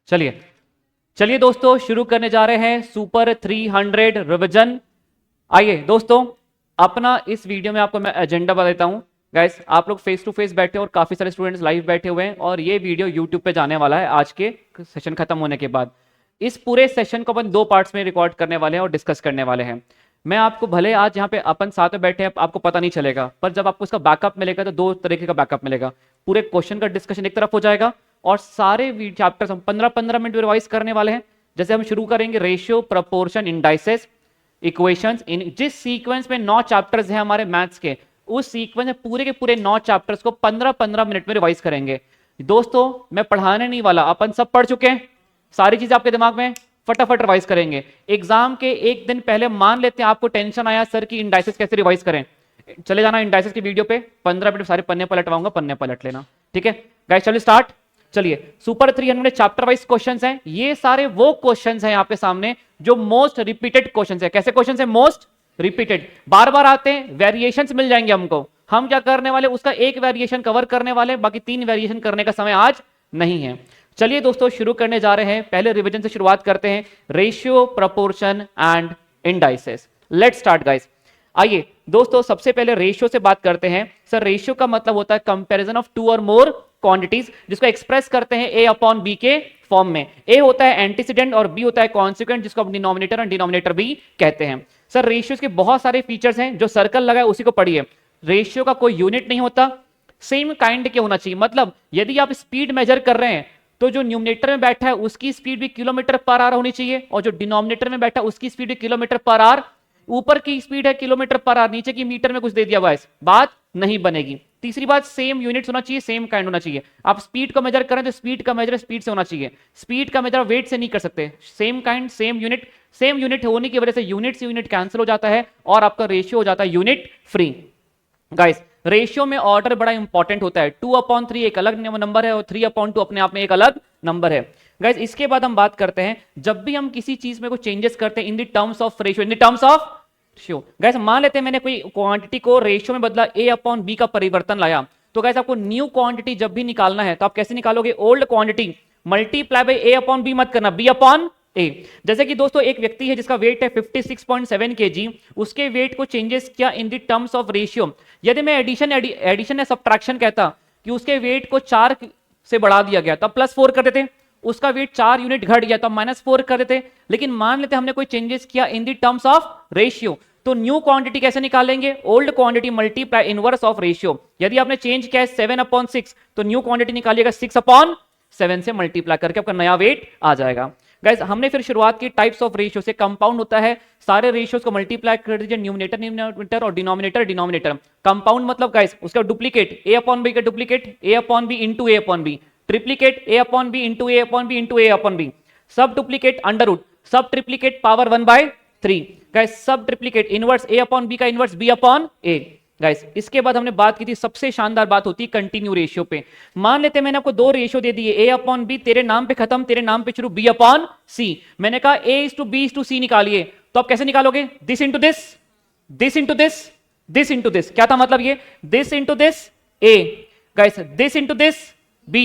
चलिए चलिए दोस्तों, शुरू करने जा रहे हैं सुपर 300 रिवीजन। आइए दोस्तों, अपना इस वीडियो में आपको मैं एजेंडा बता देता हूं। गाइस, आप लोग फेस टू फेस बैठे हो और काफी सारे स्टूडेंट्स लाइव बैठे हुए हैं और ये वीडियो यूट्यूब पे जाने वाला है आज के सेशन खत्म होने के बाद। इस पूरे सेशन को अपन दो पार्ट्स में रिकॉर्ड करने वाले हैं और डिस्कस करने वाले हैं। मैं आपको भले आज यहाँ पे अपन साथ में बैठे हैं आपको पता नहीं चलेगा, पर जब आपको इसका बैकअप मिलेगा तो दो तरीके का बैकअप मिलेगा। पूरे क्वेश्चन का डिस्कशन एक तरफ हो जाएगा और सारे चैप्टर्स हम 15-15 मिनट में रिवाइज करने वाले हैं। जैसे हम शुरू करेंगे रेशियो, प्रपोर्शन, इंडाइसेस, इक्वेशंस। इन जिस सीक्वेंस में 9 चैप्टर्स हैं हमारे मैथ्स के, उस सीक्वेंस में पूरे के पूरे 9 चैप्टर्स को 15-15 मिनट में रिवाइज करेंगे। दोस्तों, मैं पढ़ाने नहीं वाला, अपन सब पढ़ चुके हैं, सारी चीजें आपके दिमाग में, फटाफट रिवाइज करेंगे। एग्जाम के एक दिन पहले मान लेते हैं आपको टेंशन आया सर की इंडाइसेस कैसे रिवाइज करें, चले जाना इंडाइसेस की वीडियो पे, 15 मिनट सारे पन्ने पलटवाऊंगा, पन्ने पलट लेना। ठीक है गाइस, चलिए स्टार्ट। चलिए, सुपर 300 चैप्टर वाइज क्वेश्चंस हैं। ये सारे वो क्वेश्चंस हैं आपके सामने जो मोस्ट रिपीटेड क्वेश्चंस हैं। कैसे क्वेश्चंस हैं? मोस्ट रिपीटेड, बार बार आते हैं, वेरिएशंस मिल जाएंगे हमको। हम क्या करने वाले, उसका एक वेरिएशन कवर करने वाले, बाकी 3 वेरिएशन करने का समय आज नहीं है। चलिए दोस्तों, शुरू करने जा रहे हैं। पहले रिवीजन से शुरुआत करते हैं, ratio, proportion and indices. Let's start guys. आइए दोस्तों, सबसे पहले रेशियो से बात करते हैं। सर, रेशियो का मतलब होता है कंपैरिजन ऑफ 2 और मोर क्वांटिटीज, जिसको एक्सप्रेस करते हैं ए अपॉन बी के फॉर्म में। ए होता है एंटीसीडेंट और बी होता है कॉन्सिक्वेंट, जिसको हम डिनोमिनेटर और डिनोमिनेटर भी कहते हैं। सर, रेशियोज के बहुत सारे फीचर्स हैं, जो सर्कल लगा है उसी को पढ़िए। रेशियो का कोई यूनिट नहीं होता, सेम काइंड के होना चाहिए। मतलब यदि आप स्पीड मेजर कर रहे हैं तो जो न्यूमिनेटर में बैठा है उसकी स्पीड भी किलोमीटर पर आवर होनी चाहिए और जो डिनोमिनेटर में बैठा है उसकी स्पीड भी किलोमीटर पर आवर। ऊपर की स्पीड है किलोमीटर पर आवर, नीचे की मीटर में कुछ दे दिया हुआ है, बात नहीं बनेगी। तीसरी बात, सेम यूनिट्स होना चाहिए, सेम काइंड होना चाहिए। आप स्पीड को मेजर करें तो स्पीड का मेजर स्पीड से होना चाहिए, स्पीड का मेजर वेट से नहीं कर सकते। Same kind, same unit. Same unit होने की वजह से यूनिट से यूनिट कैंसिल हो जाता है और आपका रेशियो हो जाता है यूनिट फ्री। गाइस, रेशियो में ऑर्डर बड़ा इंपॉर्टेंट होता है। 2/3 एक अलग नंबर है और 3/2 अपने आप में एक अलग नंबर है। गाइस, इसके बाद हम बात करते हैं, जब भी हम किसी चीज में कोई चेंजेस करते हैं in the terms of ratio, in the terms of ratio. Guys, मान लेते हैं मैंने कोई क्वांटिटी को रेशियो में बदला, ए अपॉन बी का परिवर्तन लाया, तो गाइस आपको न्यू क्वांटिटी जब भी निकालना है तो आप कैसे निकालोगे? Old quantity multiply by A upon B मत करना, बी अपॉन ए। जैसे कि दोस्तों एक व्यक्ति है जिसका वेट है 56.7 kg, उसके वेट को चेंजेस किया in the terms of ratio. यदि मैं एडिशन या सब्ट्रैक्शन कहता कि उसके वेट को 4 से बढ़ा दिया गया तो +4 कर देते, उसका वेट 4 यूनिट घट गया तो -4 कर देते। लेकिन मान लेते हमने कोई चेंजेस किया in the terms of ratio, तो न्यू क्वांटिटी कैसे निकालेंगे? Old quantity multiply inverse of ratio. यदि आपने चेंज किया है 7/6 तो न्यू क्वांटिटी निकालिएगा 6/7 से मल्टीप्लाई करके आपका नया वेट आ जाएगा। गाइस, हमने फिर शुरुआत की टाइप्स ऑफ रेशियो से। कंपाउंड होता है, सारे रेशियोज को मल्टीप्लाई कर दीजिए, न्यूमिनेटर और डिनोमिनेटर। कंपाउंड मतलब गाइस उसका डुप्लीकेट, ए अपॉन बी का डुप्लीकेट, ए अपॉन बी इंटू ए अपॉन बी। ट्रिप्लीकेट, ए अपॉन बी इंटू ए अपॉन बी इंटू ए अपॉन बी। सब डुप्लीकेट अंडर रूट, सब ट्रिप्लीकेट पावर 1/3। गाइस, सब ट्रिप्लीकेट इनवर्स ए upon B का inverse B upon ए। Guys, इसके बाद हमने बात की थी, सबसे शानदार बात होती है कंटिन्यू रेशियो पे। मान लेते हैं मैंने आपको 2 रेशियो दे दिए, ए अपॉन बी तेरे नाम पे खत्म, तेरे नाम पे शुरू, बी अपॉन सी। मैंने कहा A/B/C निकालिए, तो आप कैसे निकालोगे? This into this, this into this, this into this. क्या था मतलब ये? This into this A, guys this into this B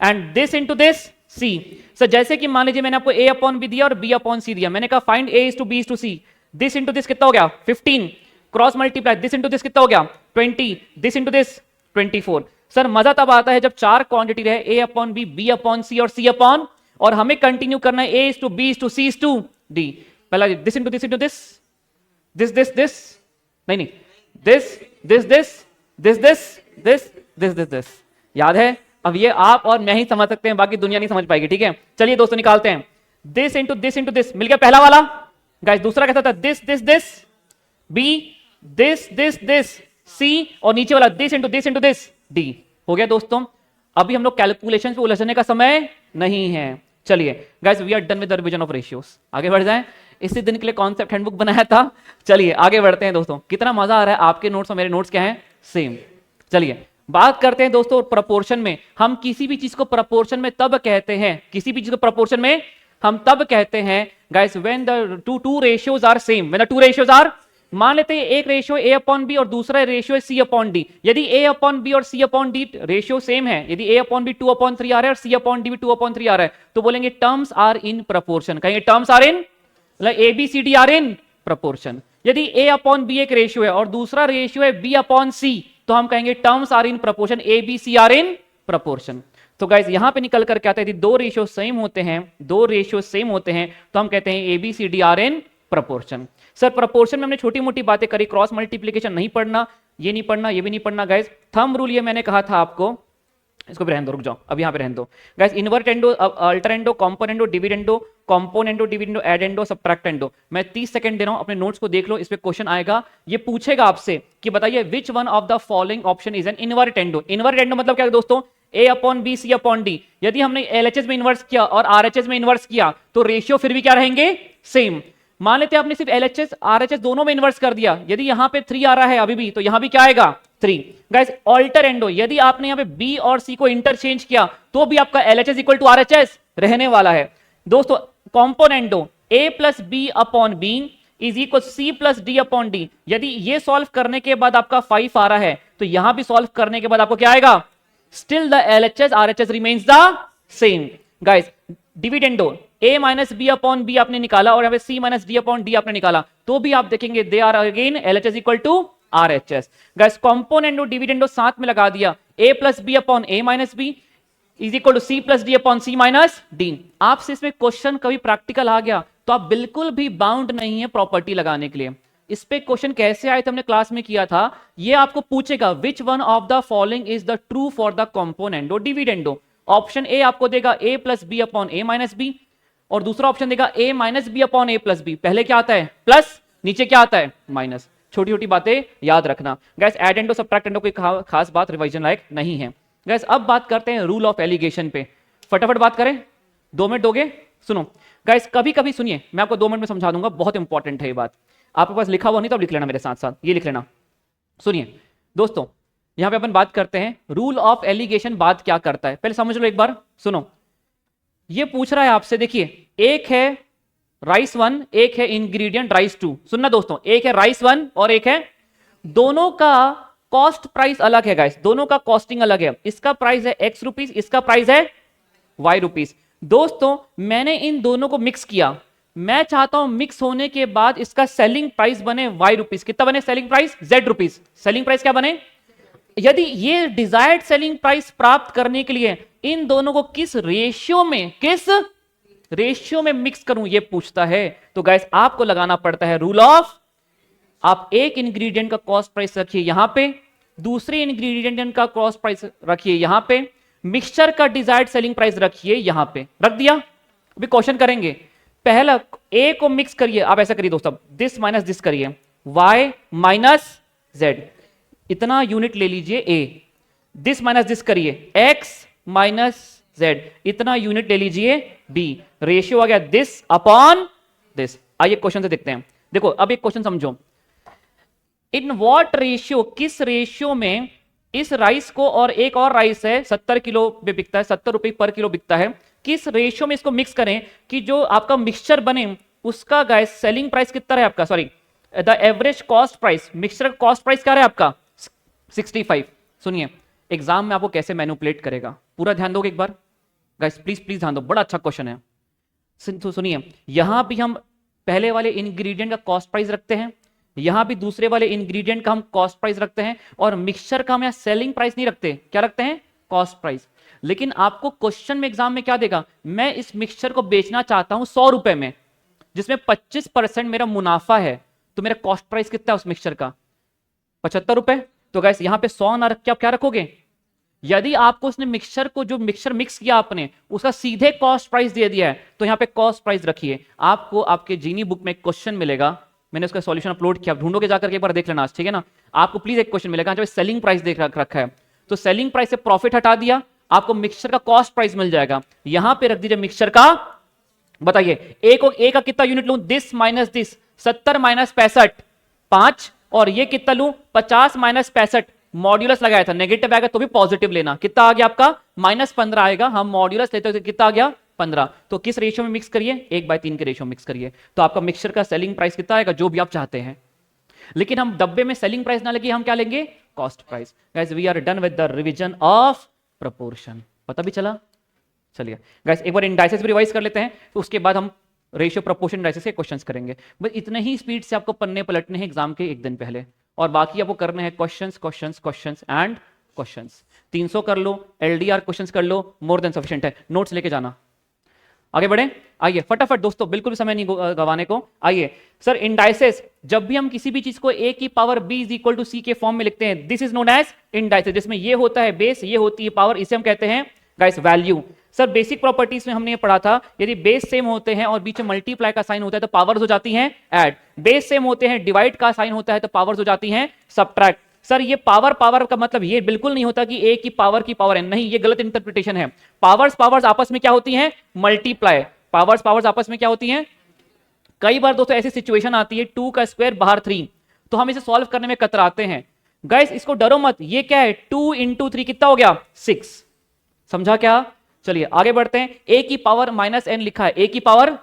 and this into this C. Sir, जैसे कि मान लीजिए मैंने आपको ए अपॉन बी दिया और बी अपॉन सी दिया, मैंने कहा find A/B/C। This into this कितना हो गया? 15, cross multiply, this into this कितना हो गया? 20, दिस इंटू दिस 24। सर, मजा तब आता है जब 4 क्वांटिटी रहे, ए अपॉन बी, बी अपॉन सी और सी अपॉन, और हमें कंटिन्यू करना है A/B/C/D। पहला this into this into this, this this this, नहीं नहीं, this this this this this this this this this. याद है? अब ये आप और मैं ही समझ सकते हैं, बाकी दुनिया नहीं समझ पाएगी। ठीक है, चलिए दोस्तों निकालते हैं। This into this into this मिल गया पहला वाला। गाइस, दूसरा कैसा था? This this this B, this this this C, और नीचे वाला दिस इंटू दिस डी। हो गया दोस्तों। अभी हम लोग कैलकुलेशन पे उलझने का समय नहीं है। चलिए guys, we are done with the revision of ratios. आगे बढ़ जाएं, इसी दिन के लिए कॉन्सेप्ट हैंडबुक बनाया था। चलिए आगे बढ़ते हैं दोस्तों। कितना मजा आ रहा है, आपके नोट्स और मेरे नोट्स क्या हैं? सेम। चलिए बात करते हैं दोस्तों प्रपोर्शन में। हम किसी भी चीज को प्रपोर्शन में तब कहते हैं, किसी भी चीज को प्रपोर्शन में हम तब कहते हैं guys when the two ratios are same, when the two ratios are मान लेते हैं एक रेशियो ए अपॉन बी और दूसरा रेशियो है सी अपॉन डी। यदि ए अपॉन बी और सी अपॉन डी रेशियो सेम है, यदि ए अपॉन बी 2/3 आ रहा है और सी अपॉन डी भी 2/3 आ रहा है, तो बोलेंगे टर्म्स आर इन प्रपोर्शन। कहेंगे टर्म्स आर इन, मतलब A B C D are in proportion. यदि ए अपॉन बी एक रेशियो है और दूसरा रेशियो है बी अपॉन सी, तो हम कहेंगे terms are in proportion, A B C are in proportion. तो गाइस यहां पे निकल कर क्या आता है, यदि दो रेशियो सेम होते हैं, दो रेशियो सेम होते हैं, तो हम कहते हैं A B C D are in proportion. Sir proportion में हमने छोटी मोटी बातें करी, क्रॉस मल्टीप्लीकेशन नहीं पढ़ना, ये नहीं पढ़ना, ये भी नहीं पढ़ना गाइस। थंब रूल ये मैंने कहा था आपको, इसको भी रहने दो, रुक जाओ, अब यहां पे रहने दो guys. Invertendo, alternendo, componendo, dividendo, componendo, dividendo, addendo, subtractendo. मैं 30 सेकंड दे रहा हूं, अपने नोट्स को देख लो, इस पे क्वेश्चन आएगा। ये पूछेगा आपसे कि बताइए which one of the following option is an invertendo. Invertendo मतलब क्या है दोस्तों, A upon B C upon D. यदि हमने एलएचएस में इन्वर्स किया और आरएचएस में इन्वर्स किया, तो रेशियो फिर भी क्या रहेंगे, सेम। मान लेते हैं आपने सिर्फ एलएचएस आरएचएस दोनों में इन्वर्स कर दिया, यदि यहां पे 3 आ रहा है अभी भी, तो यहां भी क्या आएगा 3। गाइस ऑल्टरेंडो, यदि आपने यहां पे बी और सी को इंटरचेंज किया, तो भी आपका एलएचएस इक्वल टू आरएचएस रहने वाला है। दोस्तों componendo, A plus B upon B is equal C plus D upon D. यदि ये सॉल्व करने के बाद आपका 5 आ रहा है, तो यहां भी सॉल्व करने के बाद आपको क्या आएगा, still the LHS RHS remains the same. Guys dividendo, a minus B upon B आपने निकाला और यहाँ पे c minus D upon D आपने निकाला, तो भी आप देखेंगे they are again LHS equal to RHS. Guys componendo dividendo साथ में लगा दिया, a plus B upon a minus B is equal to c plus D upon c minus D. आपसे इसमें क्वेश्चन कभी प्रैक्टिकल आ गया तो आप बिल्कुल भी बाउंड नहीं है प्रॉपर्टी लगाने के लिए। इस पे क्वेश्चन कैसे आए थे, हमने क्लास में किया था। ये आपको पूछेगा which one of the following is the true for the componendo dividendo. Option A आपको देगा a plus B upon a minus B, और दूसरा ऑप्शन देगा a minus B upon a plus B. पहले क्या आता है प्लस, नीचे क्या आता है माइनस। छोटी छोटी बातें याद रखना। गैस एडेंडो सबट्रैक्टेंडो कोई खास बात रिवीजन लायक नहीं है। गैस अब बात करते हैं रूल ऑफ एलिगेशन पे, फटाफट बात करें, 2 मिनट दोगे? सुनो गाइस, कभी कभी सुनिए, मैं आपको 2 मिनट में समझा दूंगा, बहुत इंपॉर्टेंट है ये बात। आपके पास लिखा हुआ नहीं तो आप लिख लेना मेरे साथ साथ, ये लिख लेना। सुनिए दोस्तों, यहां पे अपन बात करते हैं रूल ऑफ एलिगेशन बात क्या करता है, पहले समझ लो एक बार। सुनो, ये पूछ रहा है आपसे, देखिए एक है राइस 1, एक है इंग्रेडिएंट राइस 2। सुनना दोस्तों, एक है राइस 1 और एक है, दोनों का कॉस्ट प्राइस अलग है गाइस, दोनों का कॉस्टिंग अलग है। इसका प्राइस है x रुपीस, इसका प्राइस है y रुपीस। दोस्तों मैंने इन दोनों को मिक्स किया, मैं चाहता हूं मिक्स होने के बाद इसका सेलिंग प्राइस बने y रुपीस। कितना बने selling price? z rupees. Selling price क्या बने? यदि ये डिजायर्ड सेलिंग प्राइस प्राप्त करने के लिए इन दोनों को किस रेशियो में मिक्स करूं, ये पूछता है। तो गाइस आपको लगाना पड़ता है रूल ऑफ, आप एक इंग्रेडिएंट का कॉस्ट प्राइस रखिए यहां पे, दूसरे इंग्रेडिएंट का कॉस्ट प्राइस रखिए यहां पे, मिक्सचर का डिजायर्ड सेलिंग प्राइस रखिए यहां पे, रख दिया। अभी क्वेश्चन करेंगे, पहला ए को मिक्स करिए, आप ऐसा करिए दोस्तों, दिस माइनस दिस करिए, y माइनस जेड, इतना यूनिट ले लीजिए a, दिस माइनस दिस करिए x माइनस z, इतना यूनिट ले लीजिए b। रेशियो आ गया दिस अपॉन दिस। आइए क्वेश्चन से देखते हैं। देखो अब एक क्वेश्चन समझो, इन व्हाट रेशियो, किस रेशियो में इस राइस को, और एक और राइस है 70 किलो पे बिकता है, 70 रुपए पर किलो बिकता है, किस रेशियो में इसको मिक्स करें कि जो आपका मिक्सचर बने उसका गाइस सेलिंग प्राइस कितना रहे आपका, sorry the average cost price, mixture cost price क्या रहे आपका 65। सुनिए एग्जाम में आपको कैसे मैनिपुलेट करेगा, पूरा ध्यान दोगे एक बार गाइस, प्लीज प्लीज ध्यान दो, बड़ा अच्छा क्वेश्चन है। सुनिए, यहां भी हम पहले वाले इंग्रेडिएंट का कॉस्ट प्राइस रखते हैं, यहां भी दूसरे वाले इंग्रेडिएंट का हम कॉस्ट प्राइस रखते हैं, और मिक्सचर का हम यहां सेलिंग प्राइस नहीं रखते, क्या रखते हैं कॉस्ट प्राइस। लेकिन आपको क्वेश्चन में एग्जाम में क्या देगा, मैं इस मिक्सचर को बेचना चाहता हूं 100 रुपए में, जिसमें 25% मेरा मुनाफा है, तो मेरा कॉस्ट प्राइस कितना है उस मिक्सचर का 75 रुपए। तो गाइस यहां पे 100 ना रख के आप क्या रखोगे, यदि आपको उसने मिक्सचर को, जो मिक्सचर मिक्स किया आपने, उसका सीधे कॉस्ट प्राइस दे दिया है, तो यहां पे कॉस्ट प्राइस रखिए। आपको आपके जीनी बुक में एक क्वेश्चन मिलेगा, मैंने उसका सॉल्यूशन अपलोड किया, ढूंढोगे जाकर के एक बार देख लेना, ठीक है ना। आपको प्लीज एक क्वेश्चन मिलेगा जब सेलिंग प्राइस देख रखा है, तो सेलिंग प्राइस से प्रॉफिट हटा दिया, आपको मिक्सचर का कॉस्ट प्राइस मिल जाएगा, यहां पे रख दीजिए मिक्सचर का। बताइए ए का कितना यूनिट लूं, दिस माइनस दिस, 70 माइनस 65 5, और ये कितना लूं 50 माइनस 65, मॉड्यूलस लगाया था, नेगेटिव आएगा तो भी पॉजिटिव लेना, कितना आ गया आपका -15 आएगा, हम मॉड्यूलस लेते हो कितना आ गया 15। तो किस रेशियो में मिक्स करिए, 1/3 के रेशियो में मिक्स करिए, तो आपका मिक्सचर का सेलिंग प्राइस कितना आएगा, जो भी आप चाहते हैं। लेकिन हम डब्बे में सेलिंग प्राइस ना लगे, हम क्या लेंगे, cost price. Guys we are done with the revision of proportion. पता भी चला? चलिए गाइस एक बार इंडाइसेस भी रिवाइज कर लेते हैं, तो उसके बाद हम रेशियो प्रोपोर्शन इंडाइसेस के क्वेश्चंस करेंगे। बस इतने ही स्पीड से आपको पन्ने पलटने हैं एग्जाम के एक दिन पहले, और बाकी आपको करने हैं questions questions questions and questions. 300 कर लो, एलडीआर क्वेश्चंस कर लो, मोर देन सफिशिएंट है। नोट्स लेके जाना। आगे बढ़े, आइए फटाफट दोस्तों, बिल्कुल भी समय नहीं गवाने को। आइए सर, इंडाइसेस, जब भी हम किसी भी चीज को a की power b is equal to C के फॉर्म में लिखते हैं, this is known as indices, जिसमें ये होता है बेस, ये होती है पावर, इसे हम कहते हैं guys value. Sir basic properties में हमने ये पढ़ा था, यदि बेस सेम होते हैं और बीच में मल्टीप्लाई का साइन होता है तो पावर्स हो जाती हैं ऐड, बेस सेम होते हैं डिवाइड का साइन होता है तो पावर्स हो जाती हैं सब्ट्रैक्ट। सर ये पावर पावर का मतलब ये बिल्कुल नहीं होता कि a की पावर n, नहीं, ये गलत इंटरप्रिटेशन है। पावर्स पावर्स आपस में क्या होती हैं, मल्टीप्लाई। पावर्स पावर्स आपस में क्या होती हैं, कई बार दोस्तों ऐसी सिचुएशन आती है 2 का स्क्वायर बाहर 3, तो हम इसे सॉल्व करने में कतराते हैं। गाइस इसको डरो मत, ये क्या है, 2 इंटू 3 कितना हो गया, 6। समझा क्या? चलिए आगे बढ़ते हैं। a की पावर -n लिखा है, a की पावर,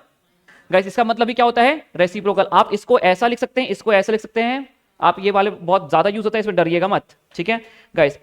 गाइस इसका मतलब भी क्या होता है, रेसिप्रोकल। आप इसको ऐसा लिख सकते हैं, इसको ऐसा लिख सकते हैं, आप ये वाले बहुत ज्यादा यूज होता है, इसमें डरिएगा मत, ठीक है गाइस।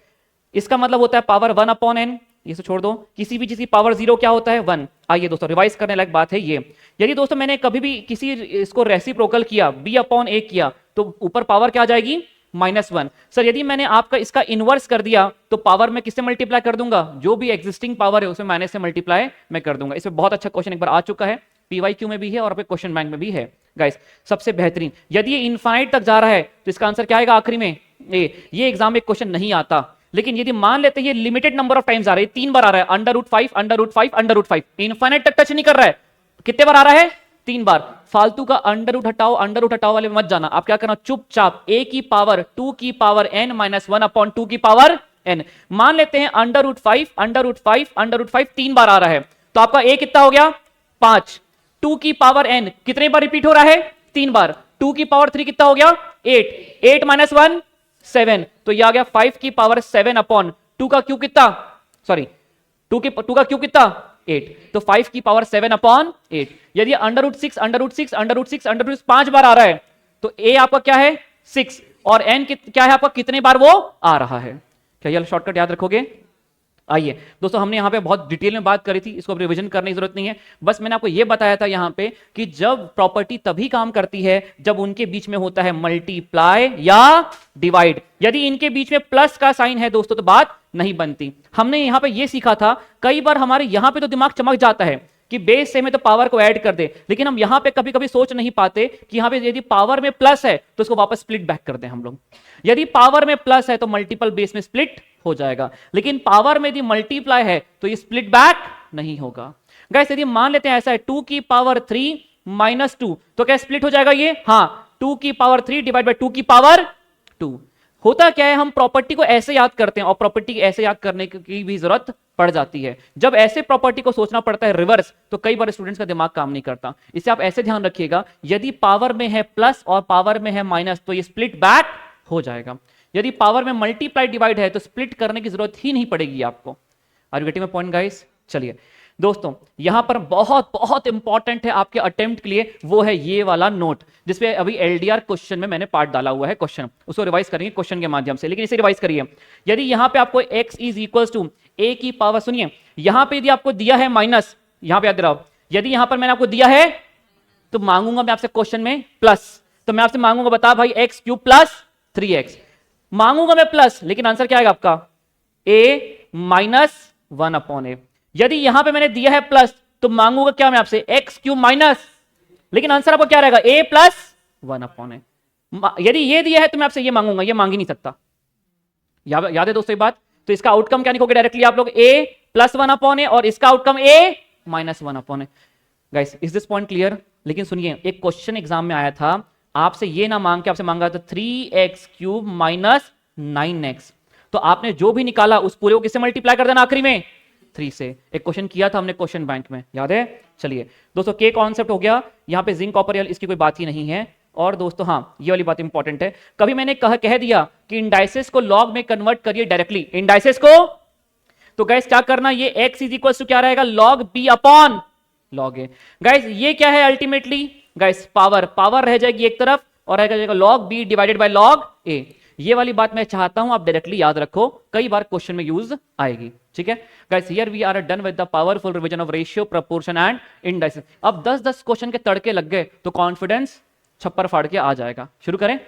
इसका मतलब होता है पावर 1/n, ये छोड़ दो, किसी भी चीज की पावर 0 क्या होता है, 1। आइए दोस्तों रिवाइज करने लायक बात है ये, यदि दोस्तों मैंने कभी भी किसी इसको रेसिप्रोकल किया, b/a किया, तो ऊपर पावर क्या आ जाएगी, -1। सर यदि मैंने आपका इसका इनवर्स कर दिया तो पावर में किससे मल्टीप्लाई कर दूंगा, जो भी एग्जिस्टिंग पावर है उसमें माइनस से मल्टीप्लाई मैं कर दूंगा। इसमें बहुत अच्छा क्वेश्चन एक बार आ चुका है, पीवाईक्यू में भी है और क्वेश्चन बैंक में भी है गाइस, सबसे बेहतरीन। यदि ये इनफाइनाइट तक जा रहा है तो इसका आंसर क्या आएगा आखिरी में, ये एग्जाम में क्वेश्चन नहीं आता। लेकिन यदि मान लेते हैं ये लिमिटेड नंबर ऑफ टाइम्स आ रहा है, 3 बार आ रहा है, √5 √5 √5, इनफाइनाइट तक टच नहीं कर रहा है, कितने बार आ रहा है, 3 बार। फालतू का अंडर हटाओ वाले में मत जाना, आप क्या करना, चुपचाप a की पावर 2 की पावर n -1/2 की पावर n। मान लेते हैं √5 √5 3 बार आ रहा है, तो आपका a कितना हो गया, 5। 2 की पावर n कितने बार रिपीट हो रहा है, 3 बार। 2 की पावर 3 कितना हो गया, 8। 8 -1 7, तो ये आ गया 5 की पावर 7/2 का क्यूब कितना, सॉरी 2 का क्यूब कितना, 8, तो 5 की पावर 7/8। यदि √6 5 बार आ रहा है तो a आपका क्या है, 6, और n क्या है आपका, कितने बार वो आ रहा है। क्या ये शॉर्टकट याद रखोगे? आइए दोस्तों, हमने यहां पे बहुत डिटेल में बात करी थी, इसको रिवीजन करने की जरूरत नहीं है, बस मैंने आपको यह बताया था यहां पे कि जब प्रॉपर्टी तभी काम करती है जब उनके बीच में होता है मल्टीप्लाई या डिवाइड। यदि इनके बीच में प्लस का साइन है दोस्तों तो बात नहीं बनती। हमने यहां पे यह सीखा था, कई बार हमारे यहां पे तो दिमाग चमक जाता है कि बेस से में तो पावर को ऐड कर दे, लेकिन हम यहां पे कभी कभी सोच नहीं पाते कि यहां पे यदि पावर में प्लस है तो उसको वापस स्प्लिट बैक कर दें हम लोग। यदि पावर में प्लस है तो मल्टीपल बेस में स्प्लिट हो जाएगा, लेकिन पावर में यदि मल्टीप्लाई है तो ये स्प्लिट बैक नहीं होगा। गाइस यदि मान लेते हैं ऐसा है 2 की पावर 3 -2, तो क्या स्प्लिट हो जाएगा ये, हाँ, 2 की पावर 3 डिवाइड बाय 2 की पावर 2। होता क्या है, हम प्रॉपर्टी को ऐसे याद करते हैं और प्रॉपर्टी ऐसे याद करने की भी जरूरत पड़ जाती है। जब ऐसे प्रॉपर्टी को सोचना पड़ता है रिवर्स, तो कई बार स्टूडेंट्स का दिमाग काम नहीं करता। इसे आप ऐसे ध्यान रखिएगा, यदि पावर में है प्लस और पावर में है माइनस तो ये स्प्लिट बैक हो जाएगा। यदि पावर में मल्टीप्लाई डिवाइड है तो स्प्लिट करने की जरूरत ही नहीं पड़ेगी आपको। Are you getting my point guys? चलिए दोस्तों, यहां पर बहुत बहुत इंपॉर्टेंट है आपके अटेम्प्ट के लिए, वो है ये वाला नोट जिसपे अभी एलडीआर क्वेश्चन में मैंने पार्ट डाला हुआ है क्वेश्चन, उसको रिवाइज करेंगे क्वेश्चन के माध्यम से। लेकिन इसे रिवाइज करिए, यदि यहां पे आपको x is equals to a की पावर, सुनिए यहां पे यदि आपको दिया है माइनस, यहां पे याद रहो, यदि यहां पर मैंने आपको दिया है तो मांगूंगा मैं आपसे क्वेश्चन में प्लस, तो मैं आपसे मांगूंगा बता भाई x³ प्लस 3x, मांगूंगा मैं प्लस, लेकिन आंसर क्या आएगा आपका, a -1/a। यदि यहां पे मैंने दिया है प्लस तो मांगूंगा क्या मैं आपसे, x³ माइनस, लेकिन आंसर आपको क्या रहेगा, a +1/a। यदि ये दिया है तो मैं आपसे ये मांगूंगा, ये मांग ही नहीं सकता। याद है दोस्तों ये बात? तो इसका आउटकम क्या लिखोगे डायरेक्टली आप लोग, a +1/a, और इसका outcome a -1/a। Guys is this point clear? लेकिन सुनिए, एक क्वेश्चन एग्जाम में आया था, आपसे ये ना मांग के आपसे मांगा था 3x³ -9x, तो आपने जो भी निकाला उस पूरे को किससे मल्टीप्लाई कर देना आखिरी में, 3 से। एक क्वेश्चन किया था हमने क्वेश्चन बैंक में, याद है? चलिए दोस्तों, के कॉन्सेप्ट हो गया, यहां पे जिंक कॉपर इसकी कोई बात ही नहीं है। और दोस्तों हाँ, ये वाली बात इंपॉर्टेंट है, कभी मैंने कह दिया कि इंडाइसेस को लॉग में कन्वर्ट करिए डायरेक्टली, इंडाइसेस को, तो गाइस क्या करना, ये x इज इक्वल टू क्या रहेगा, log b upon log a। Guys ये क्या है अल्टीमेटली, गाइस पावर रह जाएगी एक तरफ, और आएगा log b divided by log a। ये वाली बात मैं चाहता हूं आप डायरेक्टली याद रखो, कई बार क्वेश्चन में यूज आएगी। ठीक है guys, here we are done with the powerful revision of ratio, proportion and indices. अब 10-10 क्वेश्चन के तड़के लग गए तो कॉन्फिडेंस छप्पर फाड़ के आ जाएगा। शुरू करें,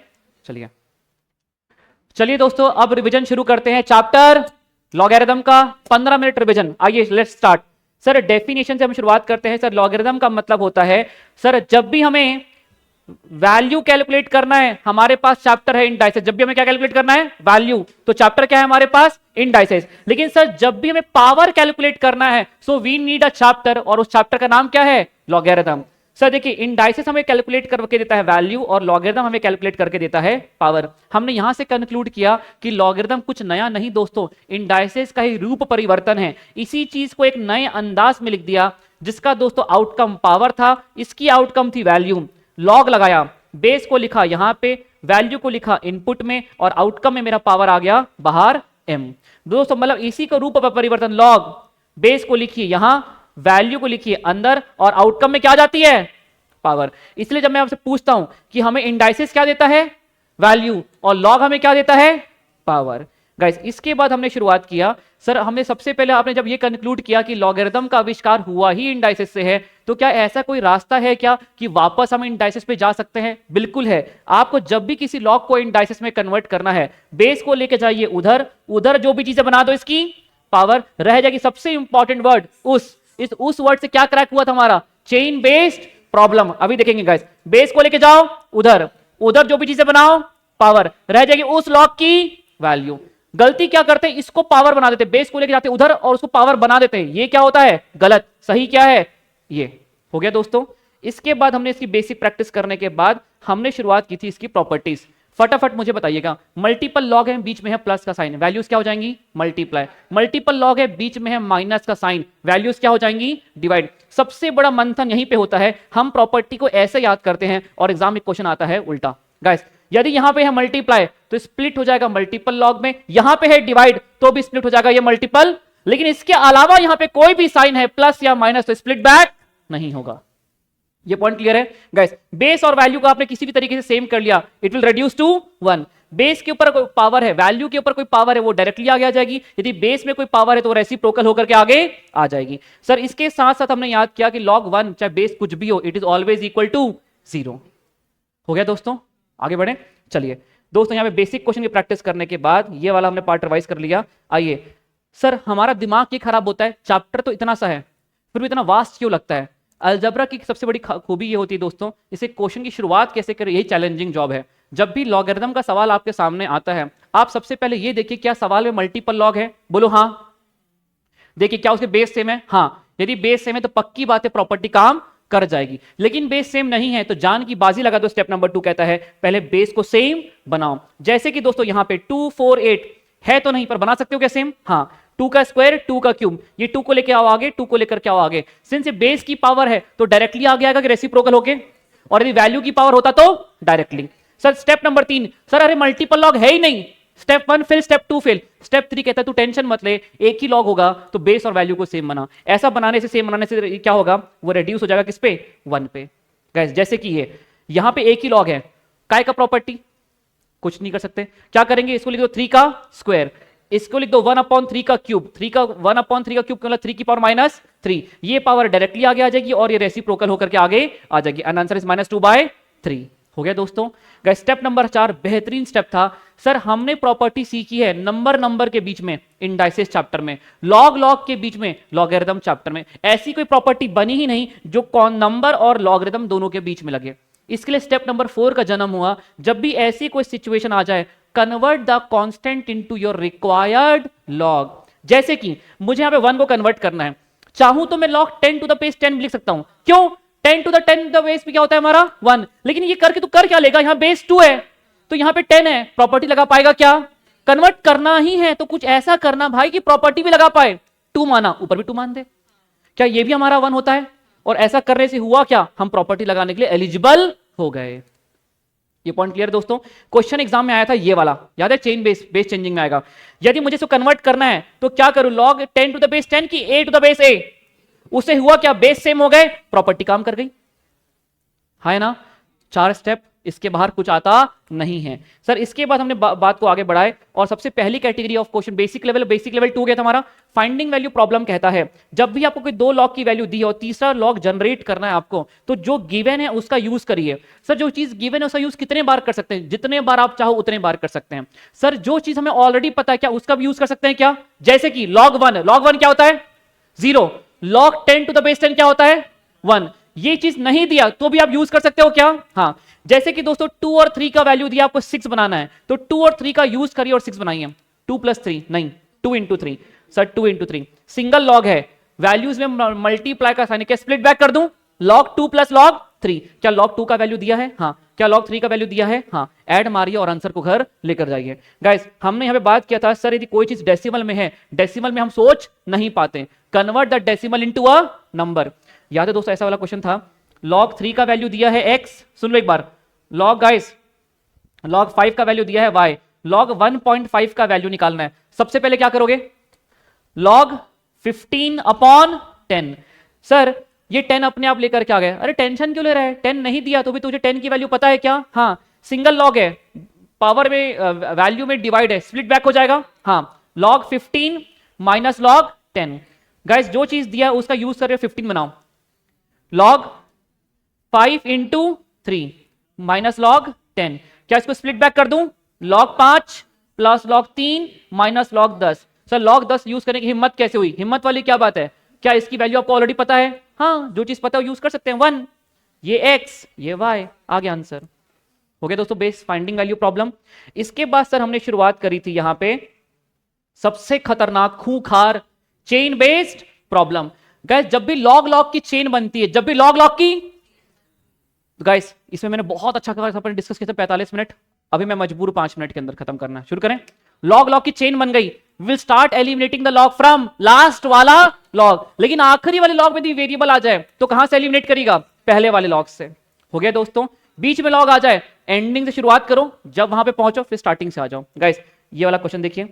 चलिए दोस्तों अब रिवीजन शुरू करते हैं चैप्टर लॉगरिथम का। 15 मिनट रिवीजन। आइए लेट्स स्टार्ट। सर डेफिनेशन से हम शुरुआत करते हैं। सर लॉगरिथम का मतलब होता है सर जब भी हमें वैल्यू कैलकुलेट करना है, हमारे पास चैप्टर है इंडाइसेस। जब भी हमें क्या कैलकुलेट करना है, वैल्यू, तो चैप्टर क्या है हमारे पास, इंडाइसेस। लेकिन सर जब भी हमें पावर कैलकुलेट करना है so we need a chapter, और उस चैप्टर का नाम क्या है, लॉगरिथम। सर देखिए इंडाइसेस हमें कैलकुलेट करके देता है वैल्यू और लॉगरिथम हमें कैलकुलेट करके देता है पावर। हमने यहां से कंक्लूड किया कि लॉगरिथम कुछ नया नहीं दोस्तों, इंडाइसेस का ही रूप परिवर्तन है। इसी चीज को एक नए अंदाज में लिख दिया जिसका दोस्तों आउटकम पावर था, इसकी आउटकम थी वैल्यू। लॉग लगाया, बेस को लिखा यहां पे, वैल्यू को लिखा इनपुट में, और आउटकम में मेरा पावर आ गया बाहर m। दोस्तों मतलब इसी का रूप परिवर्तन, लॉग, बेस को लिखिए यहां, वैल्यू को लिखिए अंदर, और आउटकम में क्या जाती है, पावर। इसलिए जब मैं आपसे पूछता हूं कि हमें इंडाइसेस क्या देता है, वैल्यू, और लॉग हमें क्या देता है, पावर। गाइस इसके बाद हमने शुरुआत किया, सर हमने सबसे पहले आपने जब ये कंक्लूड किया कि लॉगरिथम का आविष्कार हुआ ही इंडाइसेस से है, तो क्या ऐसा कोई रास्ता है क्या कि वापस हम इंडाइसेस पे जा सकते हैं? बिल्कुल है। आपको जब भी किसी लॉग को इंडाइसेस में कन्वर्ट करना है, बेस को लेके जाइए उधर, उधर जो भी चीजें बना दो इसकी पावर, रह जाएगी सबसे इंपॉर्टेंट वर्ड उस वर्ड से क्या क्रैक हुआ था हमारा, चेन बेस्ड प्रॉब्लम। अभी देखेंगे गाइस, बेस को लेके जाओ उधर, उधर जो भी चीजें बनाओ पावर, रह जाएगी उस लॉग की वैल्यू। गलती क्या करते हैं, इसको पावर बना देते, बेस को लेके जाते उधर और उसको पावर बना देते हैं। ये क्या होता है, गलत। सही क्या है, ये हो गया दोस्तों। इसके बाद हमने इसकी बेसिक प्रैक्टिस करने के बाद हमने शुरुआत की थी इसकी प्रॉपर्टीज। फटाफट मुझे बताइएगा, मल्टीपल लॉग है, बीच में है प्लस का साइन, वैल्यूज क्या हो जाएंगी, मल्टीप्लाई। मल्टीपल लॉग है, बीच में है माइनस का साइन, वैल्यूज क्या हो जाएंगी, डिवाइड। सबसे बड़ा मंथन यहीं पे होता है, हम प्रॉपर्टी को ऐसे याद करते हैं और एग्जाम में क्वेश्चन आता है उल्टा। गाइस यदि यहां पे है मल्टीप्लाई तो स्प्लिट हो जाएगा मल्टीपल लॉग में, यहां पे है डिवाइड तो भी स्प्लिट हो जाएगा ये मल्टीपल, लेकिन इसके अलावा यहां पे कोई भी साइन है प्लस या माइनस तो स्प्लिट बैक नहीं होगा। ये पॉइंट क्लियर है गाइस। बेस और वैल्यू को आपने किसी भी तरीके से सेम कर लिया, it will reduce to 1। Base के ऊपर कोई पावर है, वैल्यू के ऊपर कोई पावर है, वो डायरेक्टली आगे आ जाएगी। यदि बेस में कोई पावर है तो वो रेसिप्रोकल होकर के आगे आ जाएगी। सर इसके साथ साथ हमने याद किया कि log 1 चाहे बेस कुछ भी हो, it is always equal to 0। हो गया दोस्तों, आगे बढ़े। चलिए दोस्तों यहाँ पे बेसिक क्वेश्चन की प्रैक्टिस करने के बाद ये वाला हमने पार्ट रिवाइज कर लिया। आइए सर हमारा दिमाग ये खराब होता है, चैप्टर तो इतना सा है फिर भी इतना वास्ट क्यों लगता है। अलजेब्रा की सबसे बड़ी खूबी ये होती है दोस्तों, इसे क्वेश्चन की शुरुआत कैसे करें यही चैलेंजिंग जॉब है। जब भी लॉगरिथम का सवाल आपके सामने आता है, आप सबसे पहले ये देखिए क्या सवाल में मल्टीपल लॉग है, बोलो हाँ। देखिए क्या उसके बेस सेम है, हाँ। यदि बेस सेम है तो पक्की बात है प्रॉपर्टी काम कर जाएगी, लेकिन बेस सेम नहीं है तो जान की बाजी लगा दो। स्टेप नंबर 2 कहता है पहले बेस को सेम बनाओ। जैसे कि दोस्तों यहां पे 2 4 8 है तो नहीं, पर बना सकते हो क्या सेम, हाँ। 2 का स्क्वायर 2 का क्यूब, ये 2 को लेके आओ आगे, 2 को लेकर के आओ आगे। सिंस बेस की पावर है तो डायरेक्टली आगे आएगा कि रेसिप्रोकल होके, और यदि वैल्यू की पावर होता तो directly. Sir step number 3, sir अरे मल्टीपल लॉग है ही नहीं, step 1 fail, step 2 fail. Step 3 कहता है तू टेंशन मत ले, एक ही लॉग होगा तो बेस और वैल्यू को सेम बना। ऐसा बनाने से, सेम बनाने से क्या होगा, वो रेड्यूस हो जाएगा किस पे, 1 पे। गाइस जैसे कि ये यहां पे एक ही लॉग है, काय का प्रॉपर्टी कुछ नहीं कर सकते, क्या करेंगे, इसको लिख दो 3 का स्क्वायर, इसको लिख दो 1/3 का क्यूब, 3 का 1/3 का क्यूब मतलब 3 की पावर -3। ये पावर डायरेक्टली आगे आ जाएगी और ये रेसिप्रोकल होकर के आगे आ जाएगी, एंड आंसर इज -2/3। हो गया दोस्तों। गाइस स्टेप नंबर 4 बेहतरीन स्टेप था। सर हमने प्रॉपर्टी सीखी है नंबर के बीच में इंडाइसेस चैप्टर में, लॉग के बीच में लॉगरिथम चैप्टर में। ऐसी कोई प्रॉपर्टी बनी ही नहीं जो कौन नंबर और लॉगरिथम दोनों के बीच में लगे। इसके लिए स्टेप नंबर 4 का जन्म हुआ। जब भी ऐसी कोई सिचुएशन आ जाए, convert the constant into your required log. जैसे कि मुझे यहां पे 1 को कन्वर्ट करना है, चाहूं तो मैं log 10 टू द बेस 10 लिख सकता हूं। क्यों, 10 टू द 10 द बेस पे क्या होता है हमारा 1, लेकिन ये करके तो कर क्या लेगा, यहां बेस 2 है तो यहां पे 10 है, प्रॉपर्टी लगा पाएगा क्या, कन्वर्ट करना ही है तो कुछ ऐसा करना भाई कि प्रॉपर्टी भी लगा पाए। 2 माना, ऊपर भी 2 मान दे, क्या ये भी हमारा 1 होता है। और ऐसा करने से हुआ क्या, हम प्रॉपर्टी लगाने के लिए एलिजिबल हो गए। ये पॉइंट क्लियर दोस्तों। क्वेश्चन एग्जाम में आया था ये वाला, याद है, चेन बेस चेंजिंग में आएगा। यदि मुझे इसको कन्वर्ट करना है तो क्या करूं, log 10 टू द बेस 10 की a to the base a। उससे हुआ क्या, बेस सेम हो गए, प्रॉपर्टी काम कर गई, है ना। 4 स्टेप इसके बाहर कुछ आता नहीं है। सर इसके बाद हमने बात को आगे बढ़ाए और सबसे पहली category of question basic level 2 गया था हमारा। फाइंडिंग वैल्यू प्रॉब्लम कहता है जब भी आपको कोई 2 लॉग की वैल्यू दी है और तीसरा लॉग जनरेट करना है आपको, तो जो गिवन है उसका यूज करिए। सर जो चीज गिवन है उसका यूज कितने बार कर सकते हैं? जितने बार आप चाहो उतने बार कर सकते हैं। सर जो चीज हमें ऑलरेडी पता है क्या उसका भी यूज कर सकते हैं क्या? जैसे कि log 1 क्या होता है? 0। log 10 टू द बेस 10 क्या होता है? 1। ये चीज नहीं दिया तो भी आप यूज कर सकते हो क्या? हाँ। जैसे कि दोस्तों 2 और 3 का वैल्यू दिया, आपको 6 बनाना है, तो 2 और 3 का यूज करिए और 6 बनाइए। 2 + 3 नहीं, 2 × 3। सर 2 × 3 सिंगल लॉग है, वैल्यूज में मल्टीप्लाई का साइन, क्या स्प्लिट बैक कर दूं? log 2 + log 3। क्या log 2 का वैल्यू दिया है? हाँ। क्या log 3 का वैल्यू दिया है? हाँ। ऐड मारिए और आंसर को घर लेकर जाइए। गाइस हमने यहां पे बात किया था सर यदि कोई चीज डेसिमल में है, डेसिमल में हम सोच नहीं पाते, convert the decimal into a number. याद है दोस्तों ऐसा वाला क्वेश्चन था, log 3 का वैल्यू दिया है x, सुन लो एक बार, log 5 का वैल्यू दिया है y, log 1.5 का वैल्यू निकालना है। सबसे पहले क्या करोगे? log 15/10। सर ये 10 अपने आप लेकर क्या आ गया? अरे टेंशन क्यों ले रहा है? 10 नहीं दिया तो भी तुझे 10 की वैल्यू पता है क्या? हाँ। सिंगल लॉग है, पावर में वैल्यू में डिवाइड है, स्प्लिट बैक हो जाएगा। हाँ। log 15 - log 10। गाइस जो चीज दिया है उसका यूज कर रहे हो, 15 बनाओ। log 5 × 3 - log 10। क्या इसको स्प्लिट बैक कर दूं? log 5 + log 3 - log 10। Sir log 10 use करने की हिम्मत कैसे हुई? हिम्मत वाली क्या बात है? क्या इसकी वैल्यू आपको ऑलरेडी पता है? हाँ। जो चीज पता है यूज कर सकते हैं। 1 ये x ये y, आ गया आंसर। हो गया दोस्तों बेस फाइंडिंग वैल्यू प्रॉब्लम। इसके बाद सर हमने शुरुआत करी थी यहां पे सबसे खतरनाक खूंखार चेन बेस्ड प्रॉब्लम। गाइस जब भी लॉग की चेन बनती है, जब भी लॉग की, गाइस इसमें मैंने बहुत अच्छा अपन डिस्कस किया था 45 मिनट, अभी मैं मजबूर 5 मिनट के अंदर खत्म करना। शुरू करें। लॉग की चेन बन गई, will start eliminating the log from last वाला लॉग। लेकिन आखिरी वाले लॉग में यदि वेरिएबल आ जाए तो कहां से एलिमिनेट करेगा? पहले वाले लॉग से। हो गया दोस्तों। बीच में लॉग आ जाए, एंडिंग से शुरुआत करो, जब वहां पे पहुंचो फिर स्टार्टिंग से आ जाओ। गाइस ये वाला क्वेश्चन देखिए,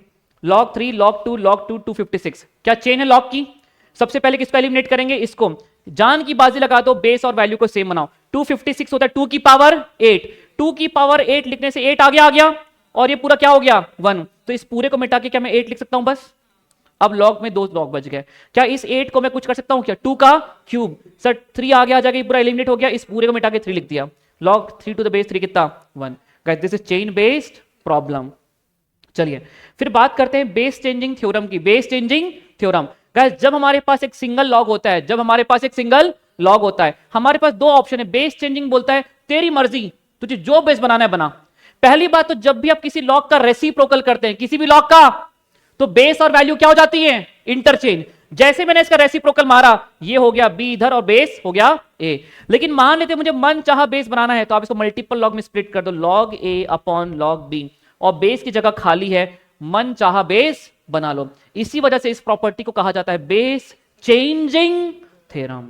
log 3 log 2 log 2 256। क्या चेन है लॉग की? सबसे पहले किसको एलिमिनेट करेंगे? इसको। जान की बाजी लगा दो, बेस और वैल्यू को सेम बनाओ। 256 होता है 2 की पावर 8, 2 की पावर 8 लिखने से 8 आ गया और ये पूरा क्या हो गया? 1। तो इस पूरे को मिटा के क्या मैं 8 लिख सकता हूं बस? अब लॉग में 2 लॉग बच गए। क्या इस 8 को मैं कुछ कर सकता हूं क्या? 2 का क्यूब। सर 3 आ जाएगा, पूरा एलिमिनेट हो गया, इस पूरे को मिटा के 3 लिख दिया। log 3 टू द बेस 3 कितना? 1। Guys this is chain based problem. चलिए फिर बात करते हैं बेस चेंजिंग थ्योरम की। बेस चेंजिंग थ्योरम गाइस, जब हमारे पास एक सिंगल लॉग होता है, हमारे पास 2 ऑप्शन है। बेस चेंजिंग बोलता है तेरी मर्जी, तुझे जो बेस बनाना है बना। पहली बात तो जब भी आप किसी लॉग का रेसिप्रोकल करते हैं, किसी भी लॉग का, तो बेस और वैल्यू क्या हो जाती है? इंटरचेंज। जैसे मैंने इसका रेसिप्रोकल मारा, ये हो गया b इधर और बेस हो गया a। लेकिन मान लेते मुझे मन चाहा बेस बनाना है, तो आप इसको मल्टीपल लॉग में स्प्लिट कर दो, log a/ log b, और बेस की जगह खाली है, मन चाहा बेस बना लो। इसी वजह से इस प्रॉपर्टी को कहा जाता है बेस चेंजिंग थ्योरम।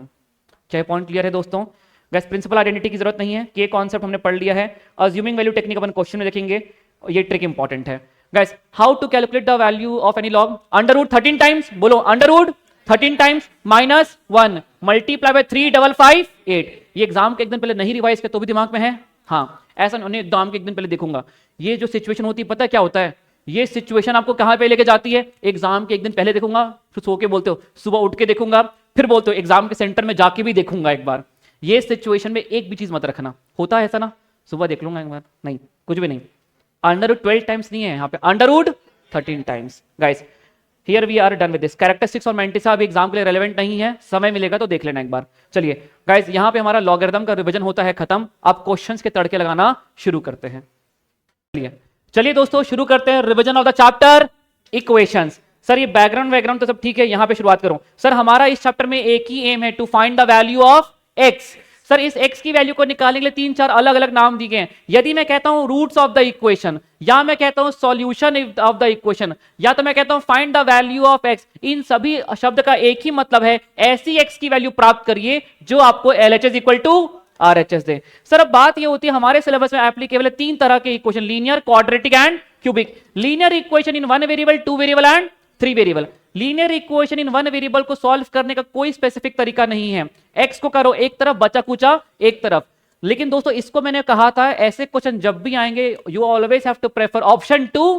क्या पॉइंट क्लियर है दोस्तों? गैस प्रिंसिपल आइडेंटिटी की जरूरत नहीं है, ये कॉन्सेप्ट हमने पढ़ लिया है। अज्यूमिंग वैल्यू टेक्निक अपन क्वेश्चन में देखेंगे, ये ट्रिक इंपॉर्टेंट है। Guys how to calculate the value of any log? Under root 13 times, बोलो under root 13 times -1 multiply by 35558। ये एग्जाम के एक दिन पहले नहीं रिवाइज किया तो भी दिमाग में है? हाँ। ऐसा नहीं एग्जाम के एक दिन पहले देखूंगा। ये जो सिचुएशन होती है पता है क्या होता है? ये सिचुएशन आपको कहां पे लेके जाती है? एग्जाम के एक दिन पहले देखूंगा, फिर सो के बोलते हो सुबह उठ के देखूंगा, फिर बोलते हो एग्जाम के सेंटर में जाके भी देखूंगा एक बार। ये सिचुएशन में एक भी चीज मत रखना। होता है ऐसा ना, सुबह देख लूंगा एक बार, नहीं कुछ भी नहीं। अंडर रूट 12 टाइम्स नहीं है यहाँ पे, under root 13 times. Guys here we are done with this. Characteristics और मैंटिसा भी एग्जाम के लिए रेलेवेंट नहीं है, समय मिलेगा तो देख लेना एक बार। चलिए गाइस यहाँ पे हमारा लॉगरिथम का रिवीजन होता है खत्म, अब क्वेश्चंस के तड़के लगाना शुरू करते हैं। चलिए दोस्तों शुरू करते हैं revision of the chapter equations. Sir ये बैकग्राउंड तो सब ठीक है, यहां पे शुरुआत करूं। सर हमारा इस चैप्टर में एक ही एम है, to find the value of x. Sir इस x की वैल्यू को निकालने के लिए 3-4 अलग अलग नाम दिए गए। यदि मैं कहता हूं रूट्स ऑफ द इक्वेशन, या मैं कहता हूं सॉल्यूशन ऑफ द इक्वेशन, या तो मैं कहता हूं find the value of x, इन सभी शब्द का एक ही मतलब है, ऐसी x की वैल्यू प्राप्त करिए जो आपको LHS इक्वल टू RHS दे। सर अब बात ये होती है हमारे सिलेबस में एप्लीकेबल है 3 तरह के equation, linear, quadratic and cubic. Linear equation in 1 variable, 2 variable and 3 variable. Linear equation in 1 variable को सॉल्व करने का कोई स्पेसिफिक तरीका नहीं है। x को करो एक तरफ, बचा कुचा एक तरफ। लेकिन दोस्तों इसको मैंने कहा था ऐसे क्वेश्चन जब भी आएंगे you always have to prefer option to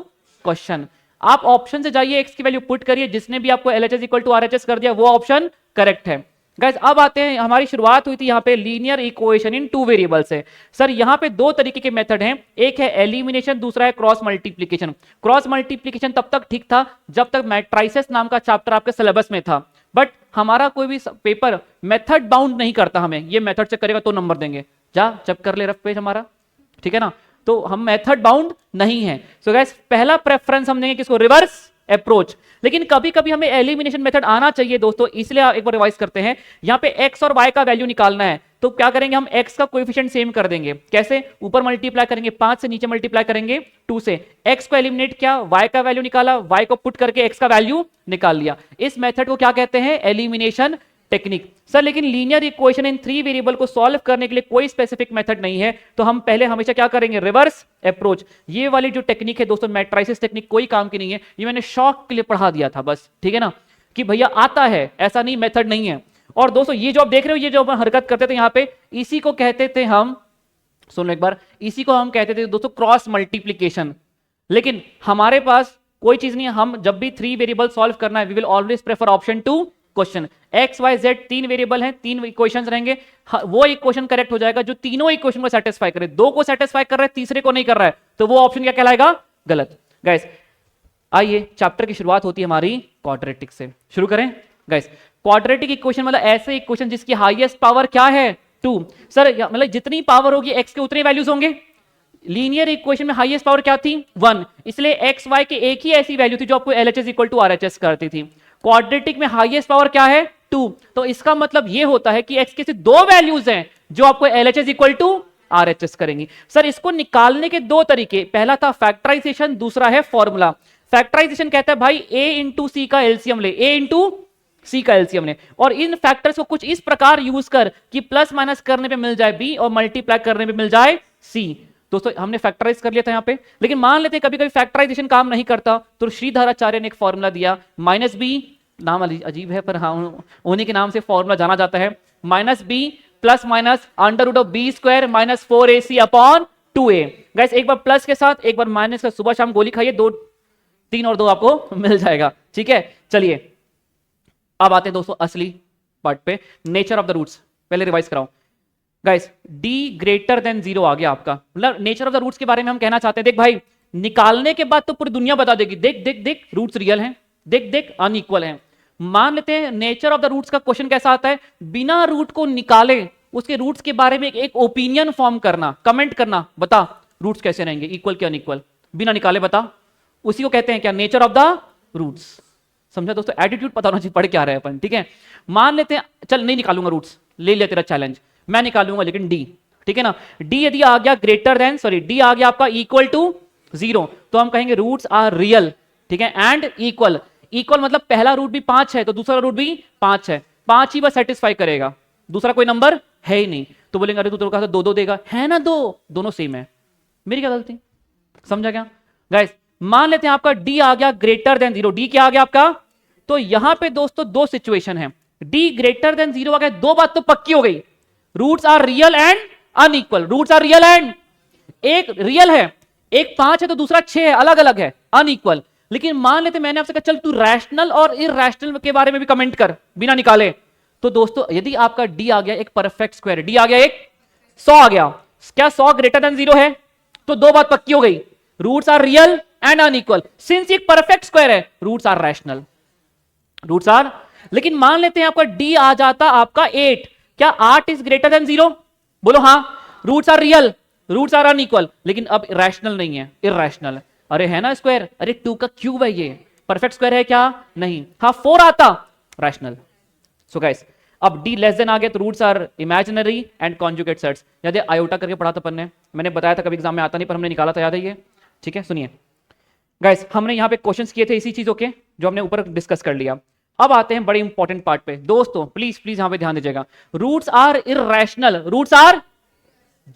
question. आप ऑप्शन से जाइए, एक्स की वैल्यू पुट करिए, जिसने भी आपको एलएचएस इक्वल टू आरएचएस कर दिया वो ऑप्शन करेक्ट है। गाइस अब आते हैं, हमारी शुरुआत हुई थी यहाँ पे linear equation in two variable से। सर यहाँ पे दो तरीके के मेथड हैं, एक है एलिमिनेशन, दूसरा है क्रॉस मल्टीप्लीकेशन। क्रॉस मल्टीप्लीकेशन तब तक ठीक था जब तक मैट्राइसेस नाम का चैप्टर आपके सिलेबस में था, बट हमारा कोई भी पेपर मेथड बाउंड नहीं करता हमें, ये मेथड से करेगा तो नंबर देंगे, जा चेक कर ले रफ पेज हमारा, ठीक है ना। तो हम मेथड बाउंड नहीं है। सो गाइस पहला प्रेफरेंस हम देंगे किसको, रिवर्स अप्रोच। लेकिन कभी कभी हमें एलिमिनेशन मेथड आना चाहिए दोस्तों, इसलिए एक बार रिवाइज करते हैं। यहां पे x और y का वैल्यू निकालना है तो क्या करेंगे, हम x का कोएफिशिएंट सेम कर देंगे। कैसे, ऊपर मल्टीप्लाई करेंगे 5 से, नीचे मल्टीप्लाई करेंगे 2 से। x को एलिमिनेट किया, y का वैल्यू निकाला, y को पुट करके x का वैल्यू निकाल लिया। इस मेथड को क्या कहते हैं, एलिमिनेशन टेक्निक। सर लेकिन लीनियर इक्वेशन इन 3 वेरिएबल को सॉल्व करने के लिए कोई स्पेसिफिक मेथड नहीं है, तो हम पहले हमेशा क्या करेंगे, रिवर्स अप्रोच। ये वाली जो टेक्निक है दोस्तों, मैट्राइसिस टेक्निक, कोई काम की नहीं है, ये मैंने शौक के लिए पढ़ा दिया था बस, ठीक है ना, कि भैया आता है, ऐसा नहीं मेथड नहीं है। और दोस्तों ये जो आप देख रहे हो, ये जो हरकत करते थे यहाँ पे, इसी को कहते थे हम, सुनो एक बार, इसी को हम कहते थे दोस्तों क्रॉस मल्टीप्लीकेशन। लेकिन हमारे पास कोई चीज नहीं है, हम जब भी 3 वेरिएबल सॉल्व करना है we will always prefer option to question. X y z 3 variable हैं, 3 इक्वेशंस रहेंगे, वो इक्वेशन करेक्ट हो जाएगा जो तीनों इक्वेशन को सेटिस्फाई करे। 2 को सेटिस्फाई कर रहा है, तीसरे को नहीं कर रहा है, तो वो ऑप्शन क्या कहलाएगा, गलत। गाइस आइए चैप्टर की शुरुआत होती है हमारी क्वाड्रेटिक से, शुरू करें। गाइस क्वाड्रेटिक इक्वेशन मतलब ऐसे इक्वेशन जिसकी हाईएस्ट पावर क्या है, 2। सर मतलब जितनी पावर होगी एक्स के उतने वैल्यूज होंगे। लीनियर इक्वेशन में हाईएस्ट पावर क्या थी, 1, इसलिए एक्स वाई की एक ही ऐसी वैल्यू थी जो आपको एलएचएस इक्वल टू आरएचएस करती थी। क्वाड्रेटिक में हाईएस्ट पावर क्या है, 2, तो इसका मतलब यह होता है कि एक्स की सिर्फ 2 वैल्यूज हैं जो आपको एलएचएस इक्वल टू आरएचएस करेंगी। सर इसको निकालने के 2 तरीके, पहला था फैक्टराइजेशन, दूसरा है फॉर्मूला। फैक्टराइजेशन कहता है भाई a इंटू सी का एलसीएम ले, a इंटू सी का एलसीएम ले, और इन फैक्टर्स को कुछ इस प्रकार यूज कर कि प्लस माइनस करने पे मिल जाए b और मल्टीप्लाई करने पे मिल जाए c। दोस्तों हमने फैक्टराइज कर लिया था यहाँ पे, लेकिन मान लेते हैं कभी कभी फैक्टराइजेशन काम नहीं करता, तो श्रीधराचार्य ने एक फॉर्मूला दिया, माइनस बी, नाम अजीब है पर हाँ उन्हीं के नाम से फॉर्मूला जाना जाता है, minus b plus minus under root of b square minus 4ac upon 2a। Guys एक बार प्लस के साथ एक बार माइनस का, सुबह शाम गोली खाइए, 2 3 और 2 आपको मिल जाएगा, ठीक है। चलिए अब आते हैं दोस्तों असली पार्ट पे, नेचर ऑफ द रूट्स। पहले रिवाइज कराओ गाइस, d ग्रेटर देन 0 आ गया आपका, मतलब नेचर ऑफ द रूट्स के बारे में हम कहना चाहते हैं। देख भाई निकालने के बाद तो पूरी दुनिया बता देगी, देख देख देख रूट्स रियल हैं, देख देख अनइक्वल हैं। मान लेते हैं नेचर ऑफ द रूट्स का क्वेश्चन कैसा आता है, बिना रूट को निकाले उसके रूट्स के बारे में एक ओपिनियन फॉर्म करना, कमेंट करना, बता रूट्स कैसे रहेंगे, इक्वल क्या अनइक्वल, बिना निकाले बता, उसी को कहते हैं क्या, नेचर ऑफ द रूट्स। समझा दोस्तों, एटीट्यूड पता होना चाहिए, पढ़ क्या रहे अपन, ठीक है। मान लेते हैं, चल नहीं निकालूंगा रूट्स, ले लिया तेरा चैलेंज, मैं निकालूंगा लेकिन डी, ठीक है ना। डी यदि आ गया ग्रेटर देन, सॉरी डी आ गया आपका इक्वल टू 0, तो हम कहेंगे रूट्स आर रियल, ठीक है, एंड इक्वल। इक्वल मतलब पहला रूट भी 5 है तो दूसरा रूट भी 5 है, 5 ही बस सेटिस्फाई करेगा, दूसरा कोई नंबर है ही नहीं, तो बोलेंगे अरे तू तो कहा 2 2 देगा, है ना 2, दोनों सेम है, मेरी क्या गलती, समझा क्या गाइस। मान लेते हैं आपका डी आ गया ग्रेटर देन 0, डी क्या आ गया आपका, तो यहां पे दोस्तों 2 सिचुएशन है, डी ग्रेटर देन 0 आ गया, 2 बात तो पक्की हो गई, roots are real and unequal, roots are real and, एक रियल है, एक 5 है तो दूसरा 6 है, अलग अलग है, अनइक्वल। लेकिन मान लेते मैंने आपसे कहा चल तू रैशनल और इरैशनल के बारे में भी कमेंट कर बिना निकाले, तो दोस्तों यदि आपका डी आ गया एक परफेक्ट स्क्वायर, डी आ गया एक 100 आ गया, क्या 100 ग्रेटर देन 0 है, तो 2 बात पक्की हो गई, roots are real and unequal, since एक परफेक्ट स्क्वायर है roots are rational, roots are. लेकिन मान लेते हैं आपका डी आ जाता आपका 8, क्या 8 इज ग्रेटर देन 0, बोलो हाँ, roots are real, roots are unequal, लेकिन अब रैशनल नहीं है, इरैशनल है, अरे है ना स्क्वायर, अरे 2 का क्यूब है, ये परफेक्ट स्क्वायर है क्या, नहीं, हाँ 4 आता, रैशनल। सो गाइस अब डी लेस देन आ गया तो roots are imaginary and conjugate sets, याद है आयोटा करके पढ़ा था अपन ने, मैंने बताया था कभी एग्जाम में आता नहीं पर हमने निकाला था, याद है ये, ठीक है। सुनिए गाइस हमने यहाँ पे क्वेश्चंस किए थे इसी चीजों के जो हमने ऊपर डिस्कस कर लिया। अब आते हैं बड़े इंपॉर्टेंट पार्ट पे दोस्तों, प्लीज प्लीज यहां पे ध्यान दीजिएगा, roots are irrational, roots are,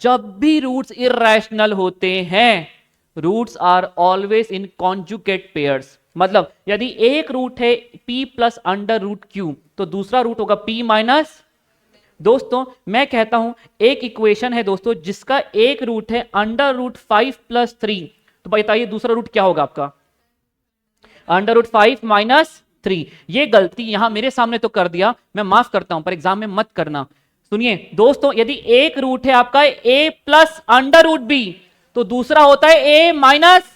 जब भी रूट्स इरैशनल होते हैं roots are always in conjugate pairs, मतलब यदि एक रूट है p plus under root q तो दूसरा रूट होगा p माइनस, दोस्तों मैं कहता हूं एक इक्वेशन है दोस्तों जिसका एक रूट है √5 + 3, तो बताइए दूसरा रूट क्या होगा आपका? √5 - 3। ये गलती यहां मेरे सामने तो कर दिया, मैं माफ करता हूं, पर एग्जाम में मत करना। सुनिए दोस्तों, यदि एक रूट है आपका a प्लस √b, तो दूसरा होता है a माइनस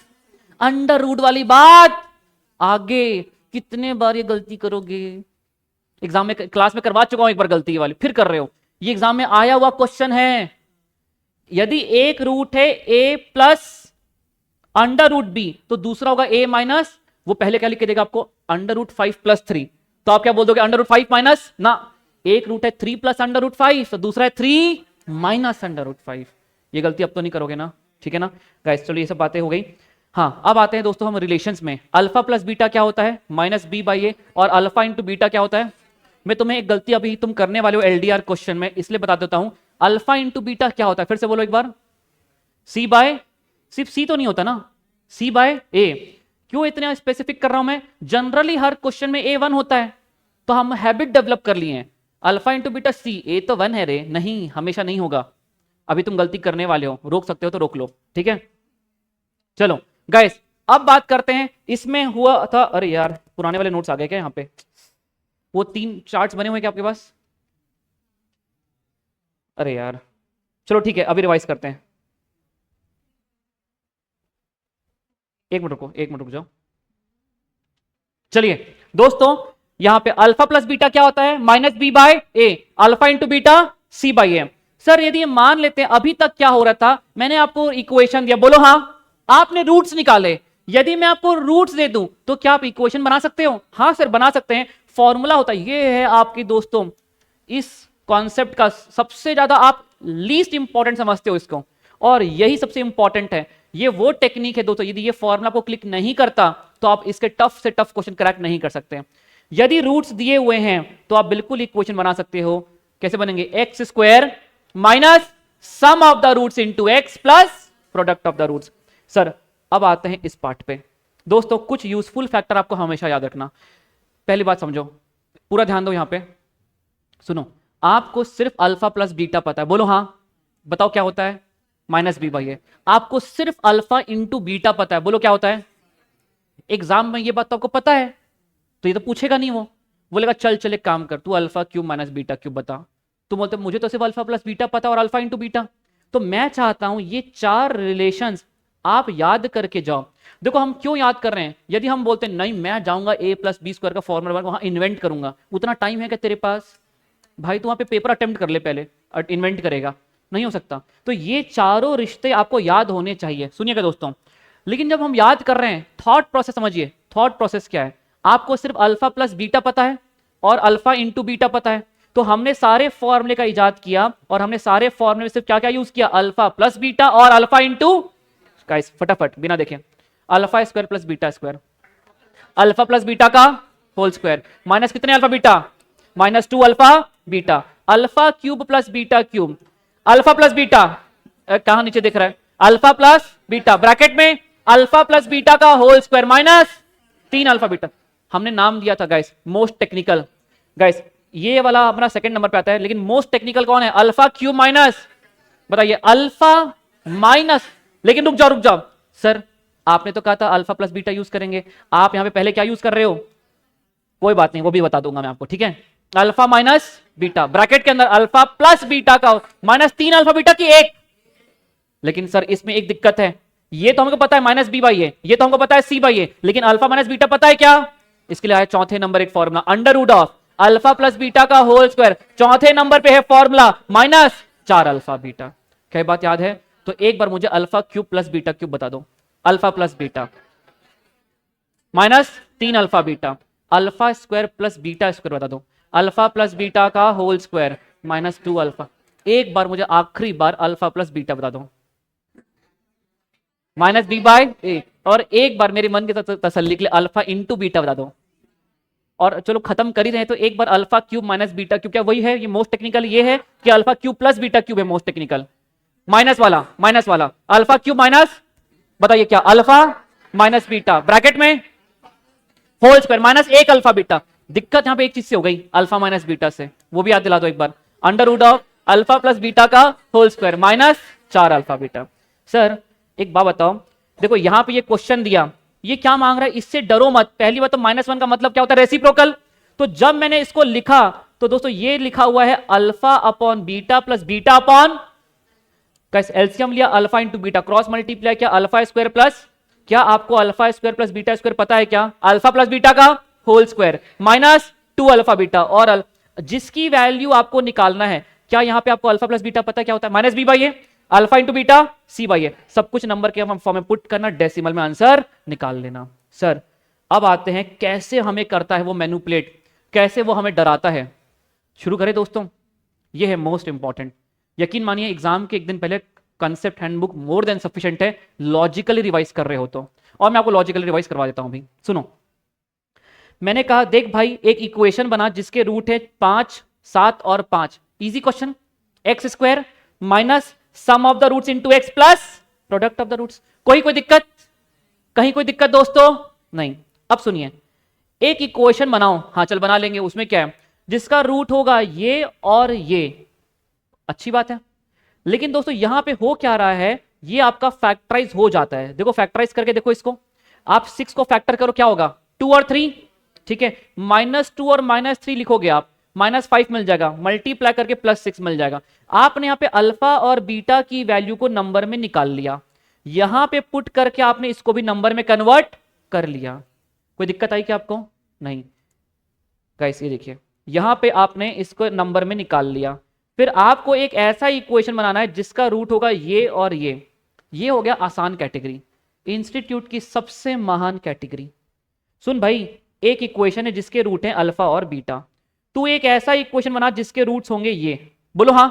√ वाली बात। आगे कितने बार ये गलती करोगे? एग्जाम में, क्लास में करवा चुका हूं एक बार गलती वाली, फिर कर रहे हो। ये एग्जाम में आया हुआ क्वेश्चन है। यदि एक रूट है a प्लस √b, तो दूसरा होगा a माइनस, वो पहले क्या लिख के देगा आपको, √5 + 3। तो आप क्या बोल दोगे, √5 माइनस ना, एक रूट है 3 + √5, तो दूसरा है 3 माइनस √5। ये गलती अब तो नहीं करोगे ना, ठीक है ना गाइस? चलो ये सब बातें हो गई। हाँ, अब आते हैं दोस्तों हम रिलेशंस में। अल्फा प्लस बीटा क्या होता है? -b/a। और अल्फा इंटू बीटा क्या होता है? मैं तुम्हें एक गलती अभी तुम करने वाले हो एलडीआर क्वेश्चन में, इसलिए बता देता हूं। अल्फा इंटू बीटा क्या होता है? फिर से बोलो एक बार। c/, सिर्फ c तो नहीं होता ना, c/a। क्यों इतना स्पेसिफिक कर रहा हूं मैं? जनरली हर क्वेश्चन में a1 होता है, तो हम हैबिट डेवलप कर लिए हैं। Alpha into beta c, a तो 1 है रे, नहीं हमेशा नहीं होगा। अभी तुम गलती करने वाले हो, रोक सकते हो तो रोक लो, ठीक है? चलो गाइस, अब बात करते हैं इसमें हुआ था। अरे यार, पुराने वाले नोट्स आ गए क्या यहाँ पे? वो 3 चार्ट्स बने हुए क्या आपके पास? अरे यार, चलो ठीक है, अभी रिवाइज करते हैं। एक मिनट रुक जाओ। चलिए दोस्तों, यहां पे अल्फा प्लस बीटा क्या होता है? -b/a। Alpha into beta c/a। Sir यदि ये मान लेते हैं, अभी तक क्या हो रहा था, मैंने आपको इक्वेशन दिया, बोलो हाँ, आपने रूट्स निकाले। यदि मैं आपको रूट्स दे दूं तो क्या आप इक्वेशन बना सकते हो? हाँ सर बना सकते हैं। फॉर्मूला होता है, ये है आपकी दोस्तों, इस कॉन्सेप्ट का सबसे ज्यादा आप लीस्ट इंपॉर्टेंट समझते हो इसको, और यही सबसे इंपॉर्टेंट है। ये वो टेक्निक है दोस्तों, यदि ये फॉर्मूला को क्लिक नहीं करता तो आप इसके टफ से टफ क्वेश्चन क्रैक नहीं कर सकते। यदि रूट्स दिए हुए हैं तो आप बिल्कुल इक्वेशन बना सकते हो। कैसे बनेंगे? x² minus sum of the roots into x plus product of the roots. Sir अब आते हैं इस पार्ट पे। दोस्तों कुछ यूजफुल फैक्टर आपको हमेशा याद रखना। पहली बात समझो, पूरा ध्यान दो यहां पे, सुनो। आपको सिर्फ अल्फा प्लस बीटा पता है, बोलो हाँ। बताओ क्या होता है? -b/a। आपको सिर्फ अल्फा इंटू बीटा पता है, बोलो क्या होता है? एग्जाम में ये बात तो आपको पता है, तो ये तो पूछेगा नहीं। वो बोलेगा चल एक काम कर, तू alpha cube minus beta cube बता। तुम बोलते मुझे तो सिर्फ अल्फा प्लस बीटा पता और अल्फा इंटू बीटा। तो मैं चाहता हूं ये 4 रिलेशंस आप याद करके जाओ। देखो हम क्यों याद कर रहे हैं? यदि हम बोलते हैं नहीं मैं जाऊंगा a + b² का फॉर्मूला वहां इन्वेंट करूंगा, उतना टाइम है क्या तेरे पास? भाई तू वहां पे पेपर अटेम्प्ट कर ले पहले, इन्वेंट करेगा, नहीं हो सकता। तो ये चारों रिश्ते आपको याद होने चाहिए। सुनिएगा दोस्तों, लेकिन जब हम याद कर रहे हैं, थॉट प्रोसेस समझिए। थॉट प्रोसेस क्या है? आपको सिर्फ अल्फा प्लस बीटा पता है और अल्फा इंटू बीटा पता है, तो हमने सारे फॉर्मूले का इजाद किया और हमने सारे फॉर्मूले में सिर्फ क्या क्या यूज किया? अल्फा प्लस बीटा और अल्फा इंटू, गाइस फटाफट बिना देखें, alpha square plus beta square, alpha plus beta का होल स्क्वायर माइनस कितने alpha beta? -2 alpha beta. Alpha cube plus beta cube, alpha plus beta कहां नीचे दिख रहा है? अल्फा प्लस बीटा ब्रैकेट में अल्फा प्लस बीटा का होल स्क्वायर -3 अल्फा बीटा। हमने नाम दिया था गाइस मोस्ट टेक्निकल। गाइस ये वाला अपना सेकंड नंबर पे आता है, लेकिन मोस्ट टेक्निकल कौन है? अल्फा क्यूब माइनस, बताइए अल्फा माइनस। लेकिन रुक जाओ सर, आपने तो कहा था अल्फा प्लस बीटा यूज करेंगे, आप यहां पे पहले क्या यूज कर रहे हो? कोई बात नहीं, वो भी बता दूंगा मैं आपको, ठीक है? अल्फा माइनस बीटा ब्रैकेट के अंदर अल्फा प्लस बीटा का -3 अल्फा बीटा की 1। लेकिन सर इसमें एक दिक्कत है, ये तो हमको पता है -b/a, ये तो हमको पता है c/a, लेकिन अल्फा माइनस बीटा पता है क्या? इसके लिए आया चौथे नंबर एक फॉर्मूला, √ अल्फा प्लस बीटा का होल स्क्वायर। चौथे नंबर पे है फॉर्मूला -4 अल्फा बीटा। क्या बात याद है? तो एक बार मुझे alpha cube plus beta cube बता दो। Alpha plus beta -3 alpha beta, alpha square plus beta square बता दो। अल्फा प्लस बीटा का होल स्क्वायर -2 अल्फा। एक बार मुझे आखिरी बार अल्फा प्लस बीटा बता दो, -b/a। और एक बार मेरे मन की तसल्ली के लिए अल्फा इंटू बीटा बता दो। और चलो खत्म कर ही रहे तो एक बार alpha cube minus beta cube, क्या वही है? ये मोस्ट टेक्निकल ये है कि alpha cube plus beta cube है मोस्ट टेक्निकल। माइनस वाला अल्फा क्यूब माइनस, बताइए क्या? अल्फा माइनस बीटा ब्रैकेट में होल स्क्वायर -1 अल्फा बीटा। दिक्कत यहां पे एक चीज से हो गई, अल्फा माइनस बीटा से, वो भी याद दिला दो एक बार। Under root of alpha plus beta का whole square minus 4 alpha beta. Sir एक बात बताओ, देखो यहां पे ये क्वेश्चन दिया, ये क्या मांग रहा है, इससे डरो मत। पहली बात तो -1 का मतलब क्या होता है, रेसिप्रोकल। तो जब मैंने इसको लिखा तो दोस्तों ये लिखा हुआ है alpha upon beta plus beta upon, कैसे एलसीएम लिया alpha into beta, cross multiply किया अल्फा स्क्वायर प्लस, क्या आपको alpha square plus beta square पता है क्या, अल्फा प्लस बीटा का whole square minus 2 alpha beta. और जिसकी वैल्यू आपको निकालना है, क्या यहां पे आपको अल्फा प्लस बीटा पता है क्या होता है, minus B by A, alpha into beta C by A, सब कुछ नंबर के हम फॉर्म में पुट करना, डेसिमल में आंसर निकाल लेना। सर अब आते हैं कैसे हमें करता है वो मैनिपुलेट, कैसे वो हमें डराता है। शुरू करें दोस्तों, ये है मोस्ट इंपॉर्टेंट। यकीन मानिए एग्जाम के एक दिन पहले concept handbook more than sufficient है, लॉजिकली रिवाइज कर रहे हो तो। और मैं आपको लॉजिकली रिवाइज करवा देता हूं भाई, सुनो। मैंने कहा देख भाई एक इक्वेशन बना जिसके रूट है 5, 7 और 5, easy question, x square minus sum of the roots into x plus product of the roots. कोई दिक्कत, कहीं कोई दिक्कत दोस्तों नहीं। अब सुनिए, एक इक्वेशन बनाओ, हाँ चल बना लेंगे, उसमें क्या है, जिसका रूट होगा ये और ये, अच्छी बात है। लेकिन दोस्तों यहां पे हो क्या रहा है, ये आपका फैक्टराइज हो जाता है। देखो फैक्टराइज करके देखो इसको, आप 6 को फैक्टर करो क्या होगा, 2 और 3, ठीक है, -2 और -3 लिखोगे आप, -5 मिल जाएगा, मल्टीप्लाई करके +6 मिल जाएगा। आपने यहां पे अल्फा और बीटा की वैल्यू को नंबर में निकाल लिया, यहां पे पुट करके आपने इसको भी नंबर में कन्वर्ट कर लिया। कोई दिक्कत आई क्या आपको, नहीं। गाइस ये देखिए, यहां पे आपने इसको नंबर में निकाल लिया, फिर आपको एक ऐसा इक्वेशन बनाना है जिसका रूट होगा ये और ये हो गया आसान कैटेगरी, इंस्टीट्यूट की सबसे महान कैटेगरी। सुन भाई, एक इक्वेशन है जिसके रूट है अल्फा और बीटा, तू एक ऐसा इक्वेशन बना जिसके रूट्स होंगे ये, बोलो हाँ।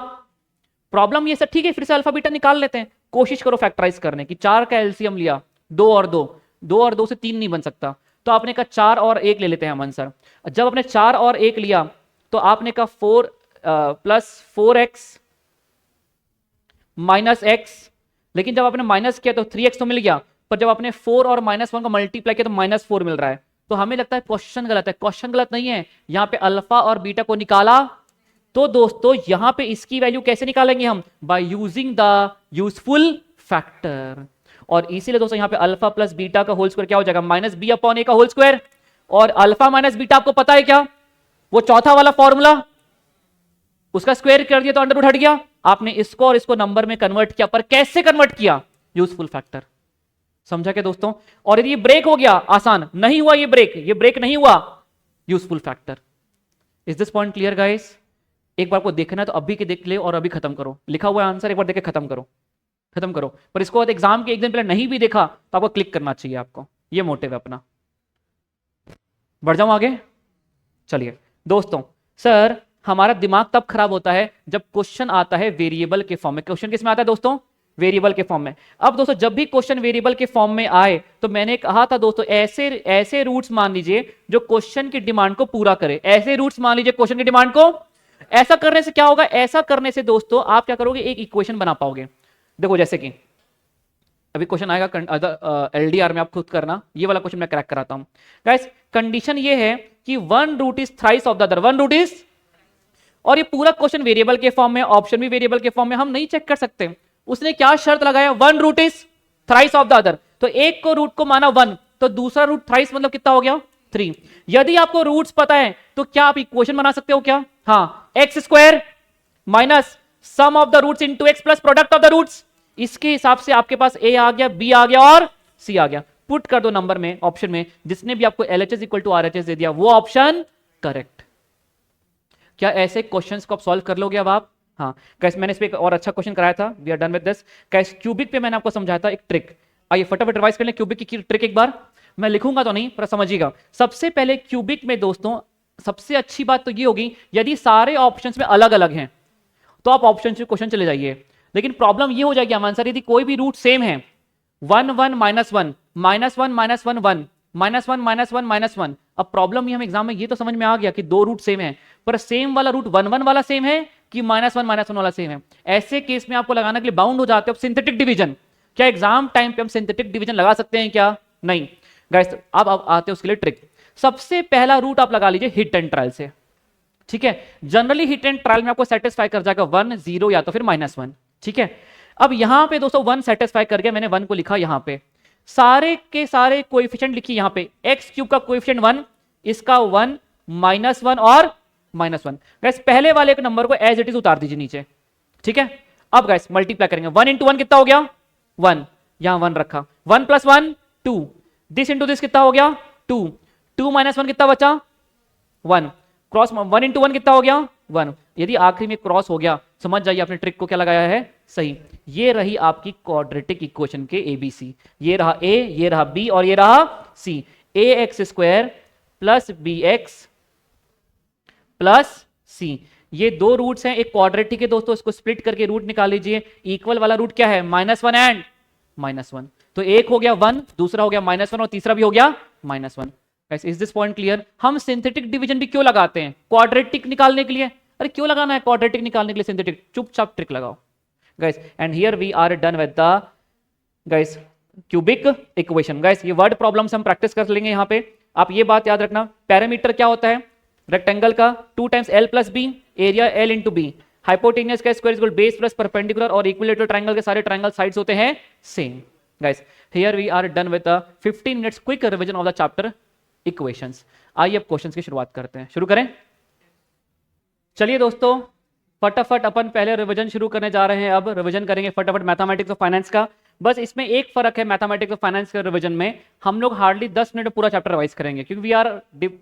प्रॉब्लम ये सब ठीक है, फिर से अल्फा बीटा निकाल लेते हैं, कोशिश करो फैक्टराइज करने की। 4 का एलसीएम लिया, 2 और 2, 2 और 2 से 3 नहीं बन सकता, तो आपने कहा 4 और 1 ले लेते हैं हम आंसर। जब आपने 4 और 1 लिया तो आपने कहा 4 प्लस 4x माइनस x, लेकिन जब आपने माइनस किया तो 3x तो मिल गया, पर जब आपने 4 और -1 को मल्टीप्लाई किया तो -4 मिल रहा है। तो हमें लगता है क्वेश्चन गलत है, क्वेश्चन गलत नहीं है, यहां पे अल्फा और बीटा को निकाला। तो दोस्तों यहां पे इसकी वैल्यू कैसे निकालेंगे हम, by using the useful factor. और इसीलिए दोस्तों यहां पे अल्फा प्लस बीटा का होल स्क्वायर क्या हो जाएगा, -b/a का होल स्क्वायर। और अल्फा माइनस बीटा आपको पता है क्या, वो चौथा वाला फॉर्मूला, उसका स्क्वायर कर दिया तो अंडर रूट हट गया। आपने इसको और इसको नंबर में कन्वर्ट किया, पर कैसे कन्वर्ट किया, यूजफुल फैक्टर। समझा क्या दोस्तों। और यदि ये ब्रेक हो गया, आसान नहीं हुआ, ये ब्रेक नहीं हुआ, useful factor. Is this point clear guys. एक बार को देखना है तो अभी के देख ले और अभी खत्म करो, लिखा हुआ आंसर एक बार देख के खत्म करो। पर इसको एग्जाम के एक दिन पहले नहीं भी देखा तो आपको क्लिक करना चाहिए, आपको ये मोटिव है अपना। बढ़ जाऊं आगे, चलिए दोस्तों। सर हमारा दिमाग तब खराब होता है जब क्वेश्चन आता है वेरिएबल के फॉर्म में। क्वेश्चन किस में आता है दोस्तों, वेरिएबल के फॉर्म में। अब दोस्तों जब भी क्वेश्चन वेरिएबल के फॉर्म में आए तो मैंने कहा था दोस्तों, ऐसे रूट्स मान लीजिए जो क्वेश्चन की डिमांड को पूरा करे, ऐसे रूट्स मान लीजिए क्वेश्चन की डिमांड को। ऐसा करने से क्या होगा, ऐसा करने से दोस्तों आप क्या करोगे, एक इक्वेशन बना पाओगे। देखो जैसे कि अभी क्वेश्चन आएगा एलडीआर में, आप खुद करना, ये वाला क्वेश्चन मैं क्रैक कराता हूं गाइस। कंडीशन ये है कि one root is thrice of the other, one root is, और ये पूरा क्वेश्चन वेरिएबल के फॉर्म में, ऑप्शन भी वेरिएबल के फॉर्म में, हम नहीं चेक कर सकते। उसने क्या शर्त लगाया, one root is thrice of the other. तो एक को रूट को माना 1, तो दूसरा रूट थ्राइस मतलब कितना हो गया, 3। यदि आपको रूट्स पता है तो क्या आप इक्वेशन बना सकते हो क्या, हाँ, x square minus sum of the roots into x plus product of the roots. इसके हिसाब से आपके पास ए आ गया, बी आ गया और सी आ गया। पुट कर दो नंबर में, ऑप्शन में, जिसने भी आपको LHS इक्वल टू RHS दे दिया वो ऑप्शन करेक्ट। क्या ऐसे क्वेश्चंस को आप सॉल्व कर लोगे अब आप, हाँ। कैसे मैंने इस पे एक और अच्छा क्वेश्चन कराया था, we are done with this. कैसे क्यूबिक पे मैंने आपको समझाया था एक ट्रिक, आइए फटाफट रिवाइज कर लें क्यूबिक की ट्रिक एक बार। मैं लिखूंगा तो नहीं पर समझिएगा। सबसे पहले क्यूबिक में दोस्तों सबसे अच्छी बात तो ये होगी, यदि सारे ऑप्शंस में अलग अलग हैं तो आप ऑप्शन से क्वेश्चन चले जाइए। लेकिन प्रॉब्लम ये हो जाएगी आंसर, यदि कोई भी रूट सेम है, 1 1 -1 -1 -1 -1 1 -1 -1 -1। अब प्रॉब्लम ये हम एग्जाम में ये तो समझ में आ गया कि दो रूट सेम है, पर सेम वाला रूट 1 1 वाला सेम है कि -1 -1 वाला सेम है। ऐसे केस में आपको लगाने के लिए बाउंड हो जाते हो सिंथेटिक डिवीजन। क्या एग्जाम टाइम पे हम सिंथेटिक डिवीजन लगा सकते हैं क्या, नहीं गाइस। अब आते हैं उसके लिए ट्रिक। सबसे पहला रूट आप लगा लीजिए हिट एंड ट्रायल से, ठीक है। जनरली हिट एंड ट्रायल में आपको सेटिस्फाई कर जाएगा 1 0 या तो फिर -1, ठीक है। अब यहां पे दोस्तों 1 सेटिस्फाई कर गया, मैंने 1 को लिखा यहां पे, सारे के सारे कोएफिशिएंट लिखिए यहां पे, x क्यूब का कोएफिशिएंट 1, इसका 1 -1 और -1। गाइस पहले वाले के नंबर को एज इट इज उतार दीजिए नीचे, ठीक है। अब गाइस मल्टीप्लाई करेंगे, 1 इंटू 1 कितना हो गया 1, यहां 1 रखा, 1 + 1 2, दिस इंटू दिस कितना हो गया 2, 2 - 1 कितना बचा 1, क्रॉस 1 इंटू 1 कितना हो गया 1। यदि आखिरी में क्रॉस हो गया समझ जाइए आपने ट्रिक को क्या लगाया है सही। ये रही आपकी क्वाड्रेटिक इक्वेशन के एबीसी, ये रहा ए, ये रहा बी और ये रहा सी। ax² + bx + c, ये दो रूट्स हैं, एक क्वाड्रेटिक है दोस्तों, इसको स्प्लिट करके रूट निकाल लीजिए। इक्वल वाला रूट क्या है -1 एंड -1, तो एक हो गया 1, दूसरा हो गया -1 और तीसरा भी हो गया -1। Is this point clear? हम सिंथेटिक डिवीजन भी क्यों लगाते हैं? क्वाड्रेटिक निकालने के लिए। अरे क्यों लगाना है क्वाड्रेटिक निकालने के लिए सिंथेटिक? चुपचाप ट्रिक लगाओ guys. And here we are done with the guys cubic equation. Guys ये वर्ड प्रॉब्लम्स हम प्रैक्टिस कर लेंगे यहाँ पे। आप ये बात याद रखना, पैरामीटर क्या होता है रेक्टेंगल का 2 times L + B, area L × B, hypotenuse का square equal base plus perpendicular, और इक्विलेटरल ट्रायंगल के सारे ट्रायंगल साइड्स होते हैं same. Guys here we are done with the 15 minutes quick revision of the chapter equations. आइए अब questions की शुरुआत करते हैं, शुरू करें। चलिए दोस्तों फटाफट अपन पहले रिवीजन शुरू करने जा रहे हैं। अब रिवीजन करेंगे फटाफट मैथमेटिक्स और फाइनेंस का। बस इसमें एक फर्क है मैथमेटिक्स और फाइनेंस के रिवीजन में, हम लोग हार्डली 10 मिनट में पूरा चैप्टर रिवाइज करेंगे क्योंकि we are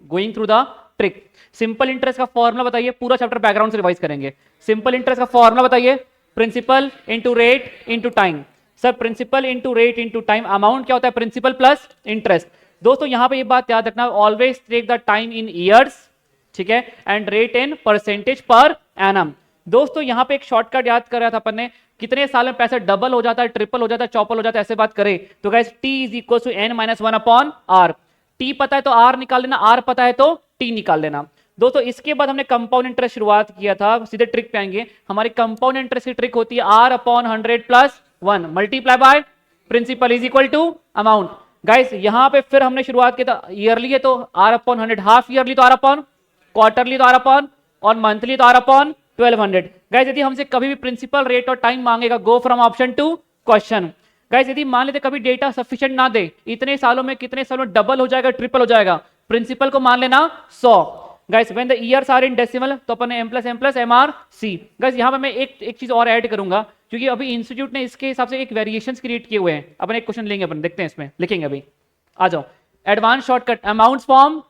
going through the trick. Simple interest का फॉर्मूला बताइए, पूरा चैप्टर बैकग्राउंड से रिवाइज करेंगे। सिंपल इंटरेस्ट का फॉर्मूला बताइए, principal into rate into time. Sir principal into rate into time, amount क्या होता है प्रिंसिपल प्लस इंटरेस्ट। दोस्तों यहां पे ये बात याद रखना, always take the time in years, ठीक है, and rate in percentage per annum. दोस्तों यहां पे एक शॉर्टकट याद कर रहा था अपन ने, कितने साल में पैसा डबल हो जाता है, ट्रिपल हो जाता है, चौपल हो जाता है, ऐसे बात करें तो guys t = n - 1/r। t पता है तो r निकाल लेना, r पता है तो t निकाल लेना। दोस्तों इसके बाद हमने कंपाउंड इंटरेस्ट शुरुआत किया था, सीधे ट्रिक पे आएंगे। हमारी कंपाउंड इंटरेस्ट की ट्रिक होती है r/100 + 1 multiply by principal is equal to amount. Guys यहां पे फिर हमने शुरुआत किया था, ईयरली है तो r/100, हाफ ईयरली तो r/, क्वार्टरली तो r/, और मंथली तो r/1200। गाइस यदि हमसे कभी भी प्रिंसिपल रेट और टाइम मांगेगा, go from option to question. Guys यदि मान लेते कभी डेटा सफिशिएंट ना दे, इतने सालों में कितने सालों में डबल हो जाएगा, ट्रिपल हो जाएगा, प्रिंसिपल को मान लेना 100। Guys when the years are in decimal तो अपन m + mr/c। गाइस यहां पे मैं एक चीज और ऐड करूंगा, क्योंकि अभी इंस्टीट्यूट ने इसके हिसाब से एक वेरिएशंस क्रिएट किए हुए हैं। अपन एक क्वेश्चन लेंगे, अपन देखते हैं इसमें लिखेंगे, अभी आ जाओ। Advance shortcut, amounts form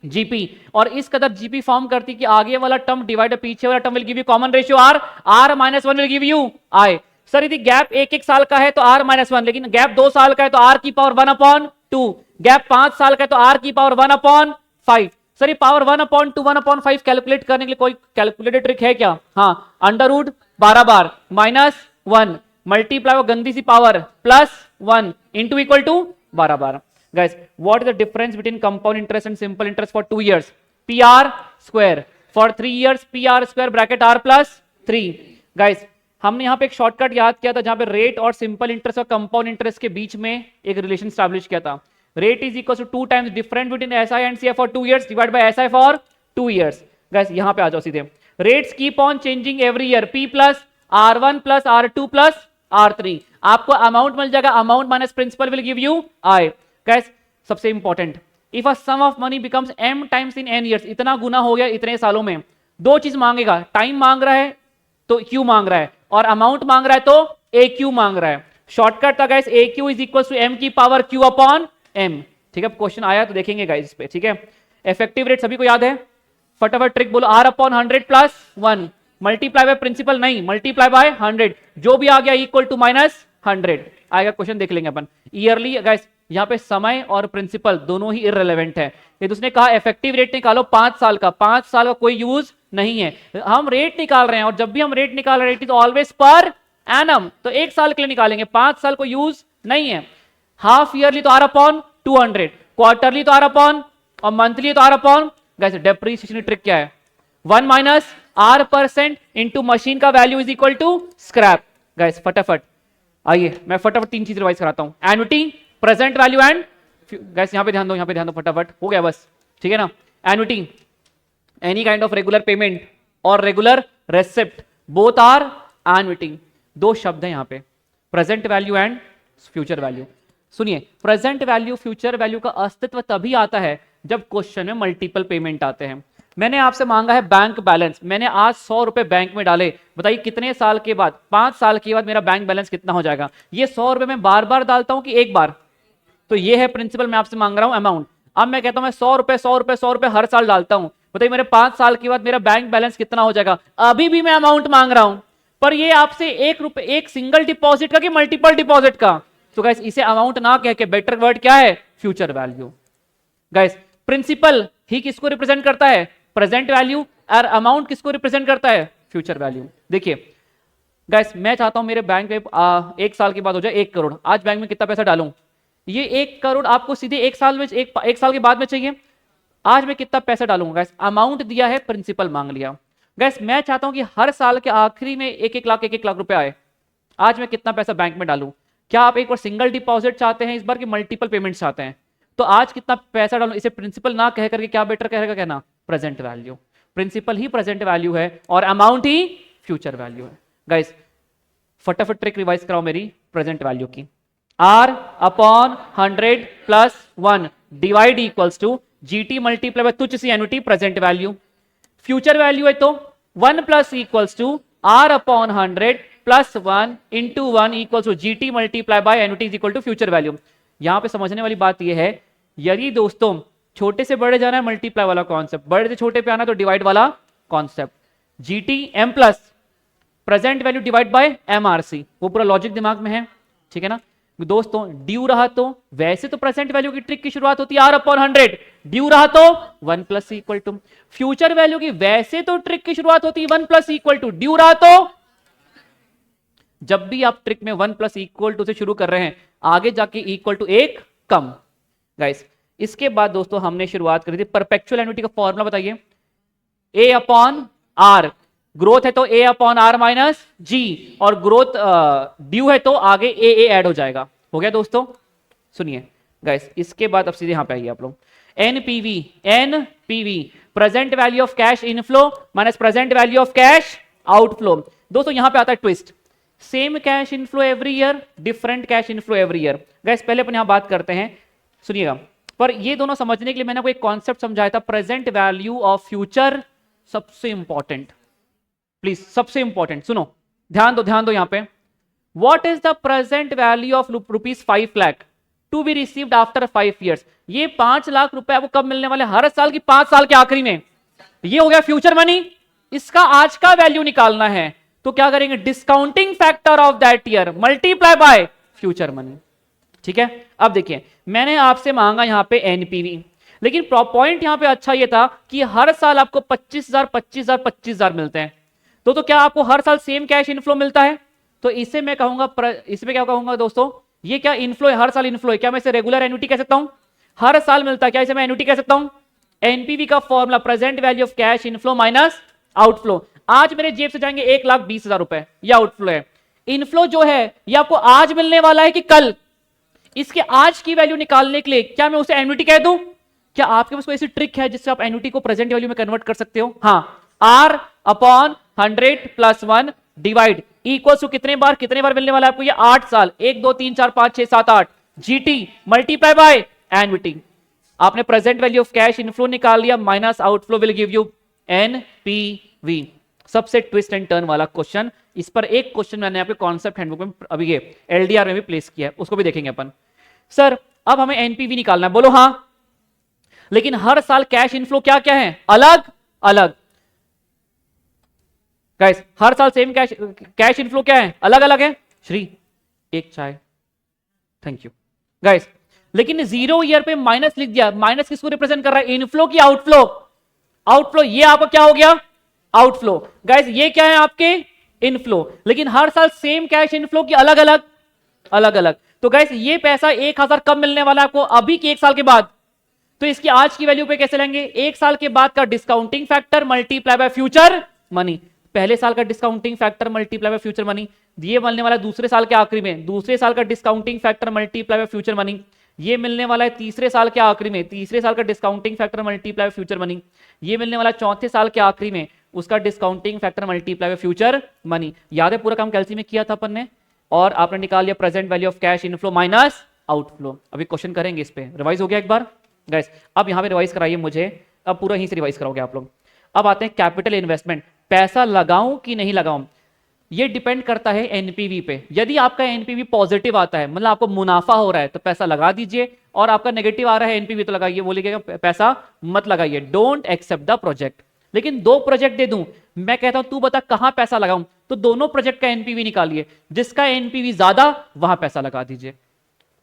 GP, और इस कदर जीपी फॉर्म करती कि आगे वाला टर्म डिवाइड पीछे वाला term will give you common ratio r, r-1 will give you i। Sir यदि गैप 1 साल का है तो r-1, लेकिन गैप 2 साल का है तो r⁻1/2, गैप 5 साल का है तो r⁻1/5। सर ये पावर 1/2 1/5 कैलकुलेट करने के लिए कोई कैलकुलेटर ट्रिक है क्या? हाँ, √12 बार -1 मल्टीप्लाई वो गंदी सी पावर +1 इंटू इक्वल टू 12 बार। Guys, what is the difference between compound interest and simple interest for 2 years? PR², for 3 years PR² bracket r + 3। Guys, हमने यहाँ पे एक शॉर्टकट याद किया था जहां पे रेट और सिंपल इंटरेस्ट और कंपाउंड इंटरेस्ट के बीच में एक रिलेशन स्टैब्लिश किया था। Rate is equal to 2 times difference between SI and CI for 2 years divide by SI for 2 years। Guys, यहाँ पे आ जाओ सीधे, rates keep on changing every year, P + R1 + R2 + R3। आपको अमाउंट मिल जाएगा, amount minus principal will give you I। Guys सबसे important, if a sum of money becomes m times in n years, इतना गुना हो गया इतने सालों में, दो चीज मांगेगा, टाइम मांग रहा है तो q मांग रहा है, और अमाउंट मांग रहा है तो aq मांग रहा है। शॉर्टकट था गाइस, aq = m⁻q/m। ठीक है, क्वेश्चन आया तो देखेंगे गाइस इस पे, ठीक है। इफेक्टिव रेट सभी को याद है, फटाफट ट्रिक बोलो, r/100 + 1 मल्टीप्लाई बाय प्रिंसिपल नहीं, मल्टीप्लाई बाय 100, जो भी आ गया इक्वल टू -100 आएगा। क्वेश्चन देख लेंगे अपन। ईयरली गाइस यहाँ पे समय और प्रिंसिपल दोनों ही इररिलेवेंट है। ये उसने कहा इफेक्टिव रेट निकालो 5 साल का, 5 साल का कोई यूज नहीं है, हम रेट निकाल रहे हैं, और जब भी हम रेट निकाल रहे हैं it is always per annum, तो 1 साल के लिए निकालेंगे, 5 साल को यूज नहीं है। हाफ ईयरली तो r/200, क्वार्टरली तो r/, और मंथली तो r/। गाइस डेप्रिसिएशन ट्रिक क्या है, 1 - r% इंटू मशीन का value is equal to scrap. Guys फटाफट आइए मैं फटाफट 3 चीज रिवाइज कराता हूं, annuity, present value and, guys यहां पे ध्यान दो, यहां पे ध्यान दो, फटाफट हो गया बस, ठीक है ना। Annuity any kind of regular payment और regular receipt both are annuity. दो शब्द हैं यहां पे, present value and future value. सुनिए, प्रेजेंट वैल्यू फ्यूचर वैल्यू का अस्तित्व तभी आता है जब क्वेश्चन में मल्टीपल पेमेंट आते हैं। मैंने आपसे मांगा है बैंक बैलेंस, मैंने आज 100 रुपए बैंक में डाले, बताइए कितने साल के बाद, 5 साल के बाद मेरा बैंक बैलेंस कितना हो जाएगा? ये 100 रुपए मैं बार बार डालता हूं कि एक बार? तो ये है प्रिंसिपल, मैं आपसे मांग रहा हूं अमाउंट। अब मैं कहता हूं मैं 100 रुपए 100 रुपए 100 रुपए हर साल डालता हूं, बताइए मेरे 5 साल के बाद मेरा बैंक बैलेंस कितना हो जाएगा? अभी भी मैं अमाउंट मांग रहा हूं, पर ये आपसे एक सिंगल डिपॉजिट का कि मल्टीपल डिपॉजिट का? तो गाइस इसे अमाउंट ना कह के बेटर वर्ड क्या है? Future value. गाइस प्रिंसिपल ही किसको रिप्रेजेंट करता है? Present value. और अमाउंट किसको रिप्रेजेंट करता है? Future value. देखिए गाइस, मैं चाहता हूं मेरे बैंक में 1 साल के बाद हो जाए 1 करोड़। आज बैंक में कितना पैसा डालूं? ये 1 करोड़ आपको सीधे 1 साल में एक साल के बाद में चाहिए। आज मैं कितना पैसा डालूंगा? गाइस अमाउंट दिया है, प्रिंसिपल मांग लिया। गाइस मैं चाहता हूं कि हर साल के आखिरी में 1-1 लाख रुपए आए। आज मैं कितना पैसा बैंक में डालूं? क्या आप एक बार सिंगल डिपॉजिट चाहते हैं इस बार, कि मल्टीपल पेमेंट चाहते हैं? तो आज कितना पैसा डालूं, इसे प्रिंसिपल ना कह करके क्या बेटर कहेगा कहना? Present value. प्रिंसिपल ही प्रेजेंट वैल्यू है और अमाउंट ही फ्यूचर वैल्यू है। गाइस फटाफट ट्रिक रिवाइज कराओ मेरी प्रेजेंट वैल्यू की। R upon 100 plus 1 divide equals to GT multiply by तुच्छ सी annuity present value. Future value है तो 1 plus equals to R upon 100 plus 1 into 1 equals to GT multiply by annuity is equal to future value. यहां पे समझने वाली बात यह है, यदि दोस्तों छोटे से बड़े जाना है मल्टीप्लाई वाला कॉन्सेप्ट, बड़े से छोटे पे आना तो डिवाइड वाला concept. GT M plus present value divide by MRC, वो पूरा लॉजिक दिमाग में है, ठीक है ना दोस्तों? ड्यू रहा तो वैसे तो प्रेजेंट वैल्यू की ट्रिक की शुरुआत होती है R अपॉन 100, ड्यू रहा तो 1 plus equal to. Future value की वैसे तो ट्रिक की शुरुआत होती है 1 प्लस इक्वल टू, ड्यू रहा तो। जब भी आप ट्रिक में 1 प्लस इक्वल टू से शुरू कर रहे हैं, आगे जाके इक्वल टू 1 कम। गाइस इसके बाद दोस्तों हमने शुरुआत करी थी परपेचुअल एन्युटी का फॉर्मूला, बताइए। A अपॉन R, ग्रोथ है तो A upon R minus G, और ग्रोथ ड्यू है तो आगे A ऐड हो जाएगा। हो गया दोस्तों? सुनिए गाइस, इसके बाद अब सीधे यहां पे आइए आप लोग। NPV present value of cash inflow minus present value of cash outflow. दोस्तों यहां पे आता है twist, same cash inflow every year, different cash inflow every year. Guys पहले अपन यहां बात करते हैं, सुनिएगा, पर ये दोनों समझने के लिए मैंने आपको एक कॉन्सेप्ट समझाया था, प्रेजेंट वैल्यू ऑफ फ्यूचर सबसे इंपॉर्टेंट। प्लीज सबसे इंपॉर्टेंट सुनो, ध्यान दो यहां पे। What is the present value of ₹5 lakh to be received after 5 years? ये 5 लाख रुपए आपको कब मिलने वाले? हर साल की 5 साल के आखिरी में। ये हो गया फ्यूचर मनी। इसका आज का वैल्यू निकालना है तो क्या करेंगे? Discounting factor of that year multiply by future money. ठीक है, अब देखिए मैंने आपसे मांगा यहां पे एनपीवी, लेकिन पॉइंट यहां पे अच्छा ये था कि हर साल आपको 25,000 मिलते हैं। तो क्या आपको हर साल सेम कैश इनफ्लो मिलता है? तो इसे मैं कहूंगा, इसमें क्या कहूंगा दोस्तों, ये क्या इनफ्लो है? हर साल इनफ्लो है। क्या मैं इसे रेगुलर एन्युटी कह सकता हूं? हर साल मिलता है, क्या इसे मैं एन्युटी कह सकता हूं? एनपीवी का formula present value of cash inflow minus outflow. आज मेरे जेब से जाएंगे 1,20,000 रुपए, यह आउटफ्लो है। इनफ्लो जो है ये आपको आज मिलने वाला है कि कल? इसके आज की वैल्यू निकालने के लिए क्या मैं उसे एन्युटी कह दूं? क्या आपके पास कोई ऐसी ट्रिक है जिससे आप एन्युटी को प्रेजेंट वैल्यू में कन्वर्ट कर सकते हो? हाँ, R upon 100 plus 1 divide equal to कितने बार मिलने वाला है आपको? ये 8 साल, 1 2 3 4 5 6 7 8 GT मल्टीप्लाई बाय एन्युटी। आपने present value of cash inflow निकाल लिया minus outflow will give you NPV. सबसे ट्विस्ट एंड टर्न वाला क्वेश्चन, इस पर एक क्वेश्चन मैंने आपके कॉन्सेप्ट हैंडबुक में अभी ये एलडीआर में भी प्लेस किया है, उसको भी देखेंगे अपन। सर अब हमें एनपीवी निकालना है, बोलो हाँ, लेकिन हर साल कैश इनफ्लो क्या क्या है? अलग अलग। गाइस हर साल सेम कैश इनफ्लो क्या है? अलग अलग है। श्री एक चाय, थैंक यू। गाइस लेकिन 0 ईयर पे माइनस लिख दिया, माइनस किसको रिप्रेजेंट कर रहा है? इनफ्लो की आउटफ्लो? आउटफ्लो ये आपका क्या हो गया? आउटफ्लो। गाइस ये क्या है आपके? इनफ्लो। लेकिन हर साल सेम कैश इनफ्लो की अलग अलग। तो गाइस ये पैसा 1,000 कब मिलने वाला है आपको? अभी की 1 साल के बाद। तो इसकी आज की वैल्यू पे कैसे लेंगे? 1 साल के बाद का discounting factor multiply by future money. पहले साल का discounting factor multiply by future money, ये मिलने वाला दूसरे साल के आखिरी में। दूसरे साल का discounting factor multiply by future money, ये मिलने वाला है तीसरे साल के आखिरी में, तीसरे साल का discounting factor multiply future money. ये मिलने वाला चौथे साल के आखिरी में, उसका discounting factor multiply future money. याद है पूरा काम कैलसी में किया था अपन ने, और आपने निकाल लिया present value of cash inflow minus outflow. अभी क्वेश्चन करेंगे इस पे, रिवाइज हो गया एक बार गाइस। अब यहाँ पे रिवाइज कराइए मुझे, अब पूरा यहीं से रिवाइज कराओगे आप लोग। अब आते हैं कैपिटल इन्वेस्टमेंट, पैसा लगाऊं कि नहीं लगाऊं, ये डिपेंड करता है एनपीवी पे। यदि आपका एनपीवी पॉजिटिव आता है, मतलब आपको मुनाफा हो रहा है, तो पैसा लगा दीजिए, और आपका नेगेटिव आ रहा है एनपीवी तो लगाइए, बोलिएगा पैसा मत लगाइए, डोंट एक्सेप्ट द प्रोजेक्ट। लेकिन दो प्रोजेक्ट दे दूं, मैं कहता हूं तू बता कहां पैसा लगाऊं, तो दोनों प्रोजेक्ट का एनपीवी निकालिए, जिसका एनपीवी ज्यादा वहां पैसा लगा दीजिए।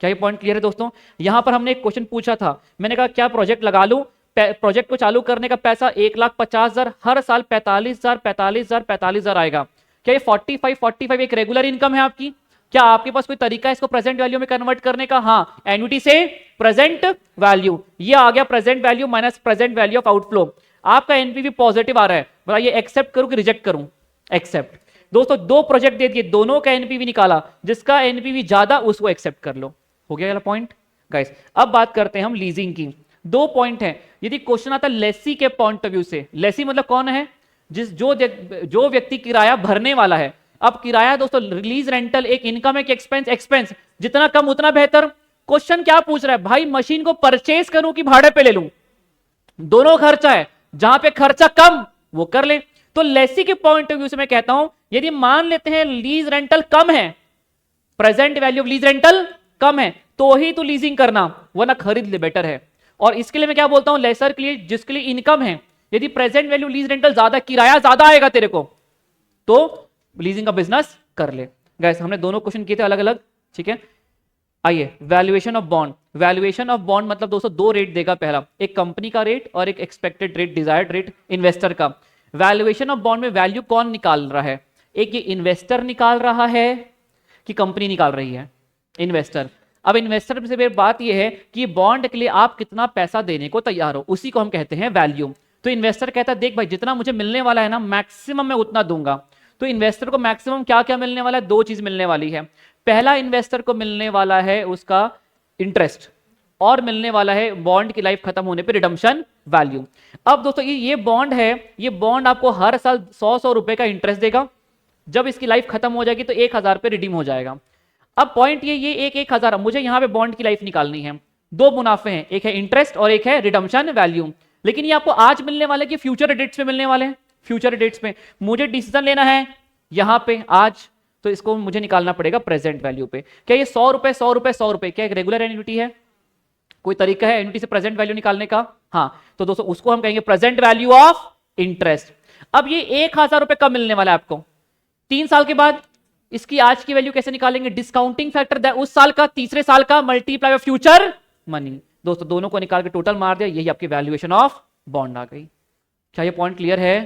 क्या ये पॉइंट क्लियर है दोस्तों? यहां पर हमने एक क्वेश्चन पूछा था, मैंने कहा क्या प्रोजेक्ट लगा लूं, प्रोजेक्ट को चालू करने का पैसा 1,50,000, हर साल 45,000 आएगा। क्या ये 45 एक रेगुलर इनकम है आपकी? क्या आपके पास कोई तरीका है इसको प्रेजेंट वैल्यू में कन्वर्ट करने का? हाँ, एन्युटी से प्रेजेंट वैल्यू, ये आ गया present value minus present value of outflow. आपका एनपीवी पॉजिटिव आ रहा है, बताइए एक्सेप्ट करूं कि रिजेक्ट करूं? एक्सेप्ट। दोस्तों दो प्रोजेक्ट दे दिए, दोनों का एनपीवी निकाला, जिसका एनपीवी ज्यादा उसको एक्सेप्ट कर लो। हो गया वाला पॉइंट गाइस। अब बात करते हैं हम लीजिंग की। दो पॉइंट है, यदि क्वेश्चन आता लेसी के पॉइंट ऑफ व्यू से, लेसी मतलब कौन है? जो व्यक्ति किराया भरने वाला है। अब किराया दोस्तों, रिलीज रेंटल एक इनकम है कि एक्सपेंस? एक्सपेंस, जितना कम उतना बेहतर। क्वेश्चन क्या पूछ रहा है भाई, मशीन को परचेज करूं कि भाड़े पे ले लूं? दोनों खर्चा है, जहां पे खर्चा कम वो कर ले। तो लेसी के पॉइंट ऑफ व्यू से मैं कहता हूं, यदि मान लेते हैं लीज रेंटल कम है, present value of lease rental कम है, तो ही तो लीजिंग करना, वरना खरीद ले, बेटर है। और इसके लिए मैं क्या बोलता हूं, लेसर के लिए, जिसके लिए इनकम है, यदि प्रेजेंट वैल्यू लीज रेंटल ज्यादा, किराया ज्यादा आएगा तेरे को, तो लीजिंग का बिजनेस कर ले। गाइस हमने दोनों क्वेश्चन किए थे अलग अलग, ठीक है। आइए, valuation of bond. Valuation of bond मतलब दोस्तों दो रेट देगा, पहला एक कंपनी का रेट और एक expected rate, desired rate investor का। वैल्यूएशन ऑफ बॉन्ड में वैल्यू कौन निकाल रहा है? एक ये इन्वेस्टर निकाल रहा है कि कंपनी निकाल रही है? इन्वेस्टर। अब इन्वेस्टर से बात यह है कि बॉन्ड के लिए आप कितना पैसा देने को तैयार हो, उसी को हम कहते हैं वैल्यू। तो इन्वेस्टर कहता है देख भाई, जितना मुझे मिलने वाला है ना, मैक्सिमम मैं उतना दूंगा। तो इन्वेस्टर को मैक्सिमम क्या क्या मिलने वाला है? दो चीज मिलने वाली है। पहला, इन्वेस्टर को मिलने वाला है उसका इंटरेस्ट, और मिलने वाला है बॉन्ड की लाइफ खत्म होने पे रिडम्पशन वैल्यू। अब दोस्तों ये बॉन्ड है, ये बॉन्ड आपको हर साल 100 रुपए का इंटरेस्ट देगा। जब इसकी लाइफ खत्म हो जाएगी तो 1,000 पे रिडीम हो जाएगा। अब पॉइंट ये 1,000, मुझे यहां पे बॉन्ड की लाइफ निकालनी है। दो मुनाफे हैं, एक है इंटरेस्ट और एक है रिडम्पशन वैल्यू। लेकिन ये आपको आज मिलने वाले कि फ्यूचर डेट्स में मिलने वाले हैं? फ्यूचर डेट्स में। मुझे डिसीजन लेना है यहां पे आज, तो इसको मुझे निकालना पड़ेगा प्रेजेंट वैल्यू पे। क्या ये 100 रुपए 100 रुपए 100 रुपए क्या एक रेगुलर एन्युटी है? कोई तरीका है एन्युटी से प्रेजेंट वैल्यू निकालने का? हाँ, तो दोस्तों उसको हम कहेंगे प्रेजेंट वैल्यू ऑफ इंटरेस्ट। अब ये 1,000 रुपए कब मिलने वाला है आपको? 3 साल के बाद। इसकी आज की वैल्यू कैसे निकालेंगे? डिस्काउंटिंग फैक्टर उस साल का, तीसरे साल का, मल्टीप्लाई ऑफ फ्यूचर मनी। दोस्तों दोनों को निकाल के टोटल मार दिया, यही आपकी वैल्यूएशन ऑफ बॉन्ड आ गई। क्या ये पॉइंट क्लियर है?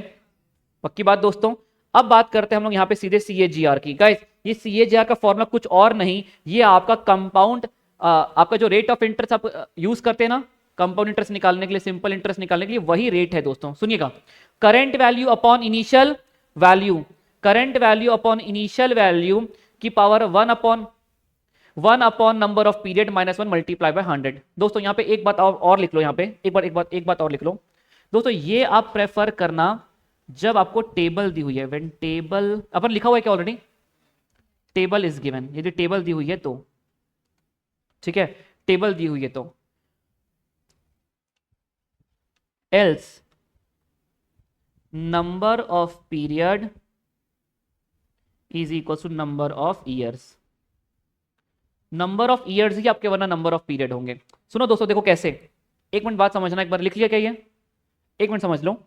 पक्की बात दोस्तों। अब बात करते हैं हम लोग यहाँ पे सीधे CAGR की। गाइस ये CAGR का फॉर्मूला कुछ और नहीं, ये आपका कंपाउंड, आपका जो रेट ऑफ इंटरेस्ट आप यूज करते हैं ना कंपाउंड इंटरेस्ट निकालने के लिए, सिंपल इंटरेस्ट निकालने के लिए, वही रेट है दोस्तों। सुनिएगा, current value upon initial value, current value upon initial value की power 1 upon number of period -1 multiply by 100। दोस्तों यहाँ पे एक बात और लिख लो, यहाँ पे एक बात और लिख लो दोस्तों, ये आप प्रेफर करना जब आपको टेबल दी हुई है। व्हेन टेबल, अपन लिखा हुआ है क्या ऑलरेडी? टेबल इज गिवन, यदि टेबल दी हुई है तो, ठीक है, टेबल दी हुई है तो। Else number of period is equal to number of years. Number of years ही आपके वरना नंबर ऑफ पीरियड होंगे। सुनो दोस्तों, देखो कैसे, एक मिनट बात समझना, एक बार लिख लिया क्या ये? एक मिनट समझ लो।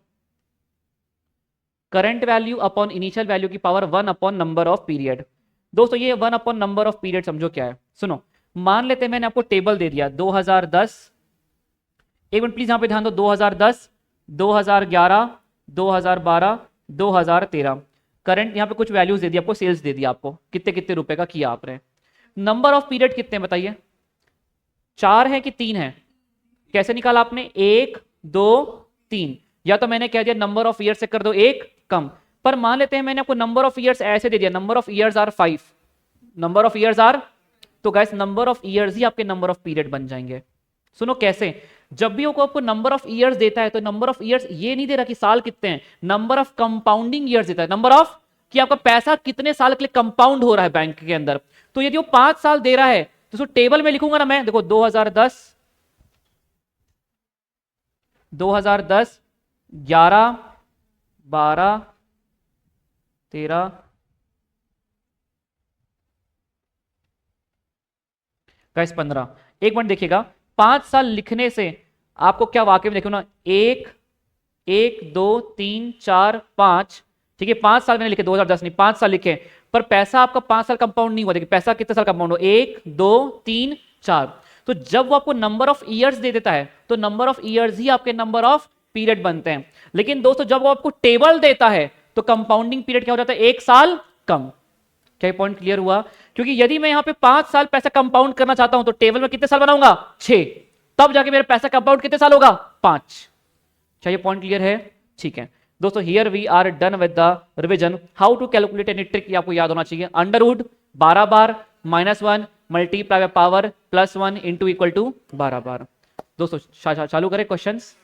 Current value upon initial value की power 1 upon number of period. दोस्तों ये 1 अपॉन नंबर ऑफ पीरियड समझो क्या है। सुनो, मान लेते हैं मैंने आपको टेबल दे दिया 2010, एक मिनट प्लीज यहां पे ध्यान दो, 2010, 2011, 2012, 2013, करंट यहां पे कुछ वैल्यूज दे दी आपको, सेल्स दे दी आपको, कितने कितने रुपए का किया आपने। नंबर ऑफ पीरियड कितने बताइए? 4 है कि 3 है? कैसे निकाला आपने? 1 2 3, या तो मैंने कह दिया नंबर ऑफ ईयर्स से कर दो 1 कम। पर मान लेते हैं मैंने आपको नंबर ऑफ ईयर्स ऐसे दे दिया, number of years are 5, number of years are, तो गाइस नंबर ऑफ ईयर्स ही आपके नंबर ऑफ पीरियड बन जाएंगे। सुनो कैसे, जब भी वो आपको नंबर ऑफ ईयर्स देता है तो नंबर ऑफ ईयर्स ये नहीं दे रहा कि साल कितने हैं, नंबर ऑफ कंपाउंडिंग ईयर्स देता है, नंबर ऑफ कि आपका पैसा कितने साल के लिए कंपाउंड हो रहा है बैंक के अंदर। तो यदि वो 5 साल दे रहा है तो उसको टेबल में लिखूंगा ना मैं, देखो 2010 11 12 13 गाइस 15। एक मिनट देखिएगा, 5 साल लिखने से आपको क्या वाकई में देखो ना, 1 1 2 3 4 5, ठीक है 5 साल मैंने लिखे, 2010 नहीं 5 साल लिखे, पर पैसा आपका 5 साल कंपाउंड नहीं हुआ। देखिए पैसा कितने साल कंपाउंड हो, 1 2 3 4। तो जब वो आपको नंबर ऑफ ईयर्स दे देता है तो नंबर ऑफ ईयर्स ही आपके नंबर ऑफ पीरियड बनते हैं। लेकिन दोस्तों जब वो आपको टेबल देता है तो कंपाउंडिंग पीरियड क्या हो जाता है, 1 साल कम। क्या पॉइंट क्लियर हुआ? क्योंकि यदि मैं यहां पे 5 साल पैसा कंपाउंड करना चाहता हूं तो टेबल में कितने साल बनाऊंगा, 6, तब जाके मेरा पैसा कंपाउंड कितने साल होगा, 5। क्या ये पॉइंट क्लियर है? ठीक है दोस्तों, here we are done with the revision. How to calculate any trick आपको याद होना चाहिए। अंडरवुड 12 बार -1 multiply by power +1 into equal to 12 बार। दोस्तों चालू करें क्वेश्चंस।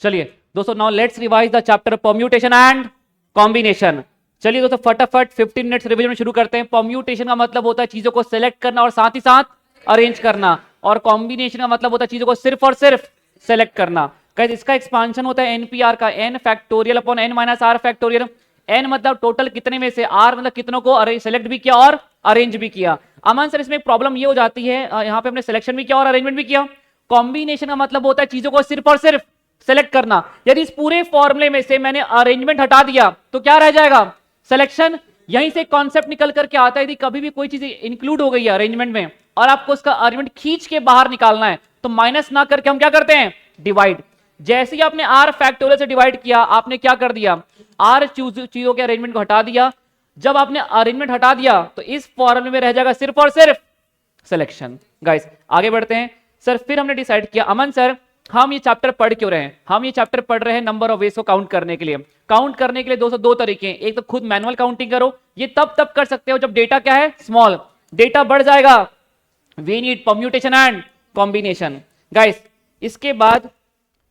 चलिए दोस्तों, now let's revise the chapter permutation and combination. चलिए दोस्तों फटाफट 15 मिनट्स रिवीजन शुरू करते हैं। परम्यूटेशन का मतलब होता है चीजों को सेलेक्ट करना और साथ ही साथ अरेंज करना, और कॉम्बिनेशन का मतलब होता है चीजों को सिर्फ और सिर्फ सेलेक्ट करना। गाइस इसका एक्सपांशन होता है एनपीआर का, n factorial upon n minus r factorial. n मतलब टोटल कितने में से, r मतलब कितनों को सेलेक्ट भी किया और अरेंज भी किया। अमन सर इसमें एक प्रॉब्लम ये हो जाती है, यहाँ पे हमने सिलेक्शन भी किया और अरेंजमेंट भी किया। कॉम्बिनेशन का मतलब होता है चीजों को सिर्फ और सिर्फ सेलेक्ट करना। यदि इस पूरे फॉर्मूले में से मैंने अरेंजमेंट हटा दिया तो क्या रह जाएगा, सिलेक्शन। यहीं से कॉन्सेप्ट निकल करके आता है, यदि कभी भी कोई चीज इंक्लूड हो गई है अरेंजमेंट में और आपको उसका अरेंजमेंट खींच के बाहर निकालना है तो माइनस ना करके हम क्या करते हैं, डिवाइड। जैसे ही आपने r फैक्टोरियल से डिवाइड किया, आपने क्या कर दिया, r चीजों के अरेंजमेंट को हटा दिया। जब आपने अरेंजमेंट हटा दिया तो इस फॉर्मूले में रह जाएगा सिर्फ और सिर्फ सिलेक्शन। गाइस आगे बढ़ते हैं। सर फिर हमने डिसाइड किया, अमन सर हम ये चैप्टर पढ़ क्यों रहे हैं, हम ये चैप्टर पढ़ रहे हैं नंबर ऑफ वेज को काउंट करने के लिए। काउंट करने के लिए दोस्तों दो तरीके हैं, एक तो खुद मैनुअल काउंटिंग करो, ये तब कर सकते हो जब डेटा क्या है, स्मॉल, डेटा बढ़ जाएगा, we need permutation and combination. Guys इसके बाद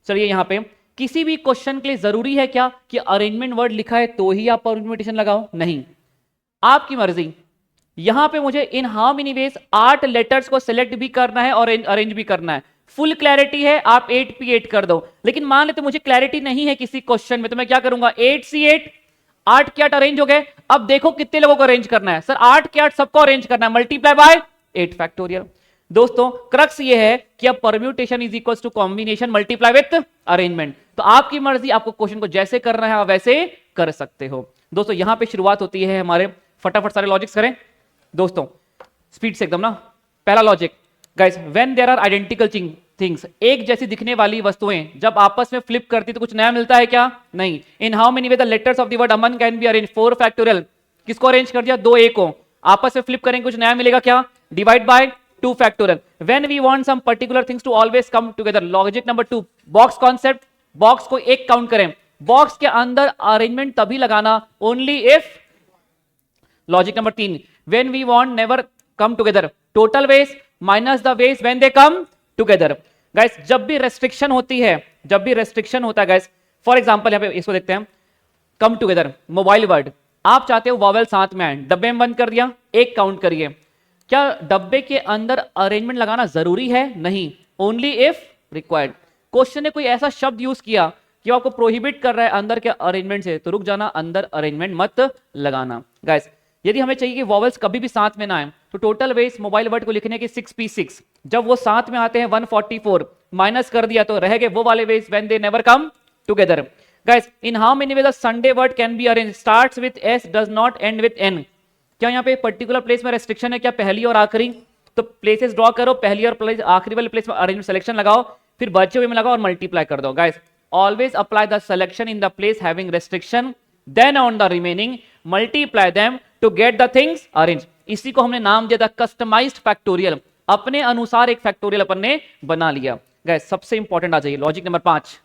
चलिए यहां पे किसी भी क्वेश्चन के लिए जरूरी है क्या कि अरेंजमेंट वर्ड लिखा है तो ही आप परम्यूटेशन लगाओ, नहीं, आपकी मर्जी। यहां पे मुझे इन हाउ मेनी वेज 8 लेटर्स को सिलेक्ट भी करना है और अरेंज भी करना है। फुल क्लैरिटी है आप 8p8 कर दो, लेकिन मान लेते मुझे क्लैरिटी नहीं है किसी क्वेश्चन में तो मैं क्या करूंगा, 8c8, 8 के 8 अरेंज हो गए। अब देखो कितने लोगों को अरेंज करना है, सर 8 के 8 सबको अरेंज करना है, मल्टीप्लाई बाय 8 फैक्टोरियल। दोस्तों क्रक्स ये है कि अब permutation is equal to combination multiply with arrangement. तो आपकी मर्जी, आपको क्वेश्चन को जैसे करना है आप वैसे कर सकते हो। दोस्तों यहां पे शुरुआत होती है हमारे, फटाफट सारे लॉजिक्स करें दोस्तों, स्पीड से एकदम ना। पहला logic guys, when there are identical things, एक जैसी दिखने वाली वस्तुएं जब आपस में फ्लिप करती तो कुछ नया मिलता है क्या, नहीं। इन how many way the letters of the word Aman can be arrange, 4 factorial, किसको अरेंज कर दिया, 2a को, आपस में फ्लिप करेंगे कुछ नया मिलेगा क्या, divide by 2 factorial. When we want some particular things to always come together, logic number 2, box concept, box को एक काउंट करें, बॉक्स के अंदर अरेंजमेंट तभी लगाना only if. Logic number 3, when we want never come together, total ways minus the ways when they come together। Guys जब भी restriction होती है, जब भी रेस्ट्रिक्शन होता है गाइस, फॉर एग्जांपल यहां पे इसको देखते हैं, कम टुगेदर मोबाइल वर्ड, आप चाहते हो वॉवेल साथ में आए, डब्बे में बंद कर दिया, एक काउंट करिए। क्या डब्बे के अंदर अरेंजमेंट लगाना जरूरी है, नहीं, ओनली इफ रिक्वायर्ड। क्वेश्चन ने कोई ऐसा शब्द यूज किया कि आपको प्रोहिबिट कर रहा है अंदर के अरेंजमेंट से, तो रुक जाना, अंदर अरेंजमेंट मत लगाना। गाइस यदि हमें चाहिए कि वॉवेल्स कभी भी साथ में ना आए तो टोटल वेज मोबाइल वर्ड को लिखने के 6p6, जब वो साथ में आते हैं 144, माइनस कर दिया तो रह गए वो वाले ways when they never come together. Guys in how many ways the Sunday word can be arrange, starts with s, does not end with n। क्या यहाँ पे पर्टिकुलर प्लेस में रेस्ट्रिक्शन है क्या, पहली और आखिरी, तो प्लेसेस ड्रॉ करो, पहली और प्लेस आखिरी वाले प्लेस में अरेंजमेंट सिलेक्शन लगाओ, फिर बचे हुए में लगाओ और मल्टीप्लाई कर दो। Guys always apply the selection in the place having restriction, then on the remaining multiply them to get the things arrange. इसी को हमने नाम दिया था कस्टमाइज्ड फैक्टोरियल, अपने अनुसार एक फैक्टोरियल अपन ने बना लिया। गाइस सबसे इंपॉर्टेंट आ जाइए, लॉजिक नंबर 5,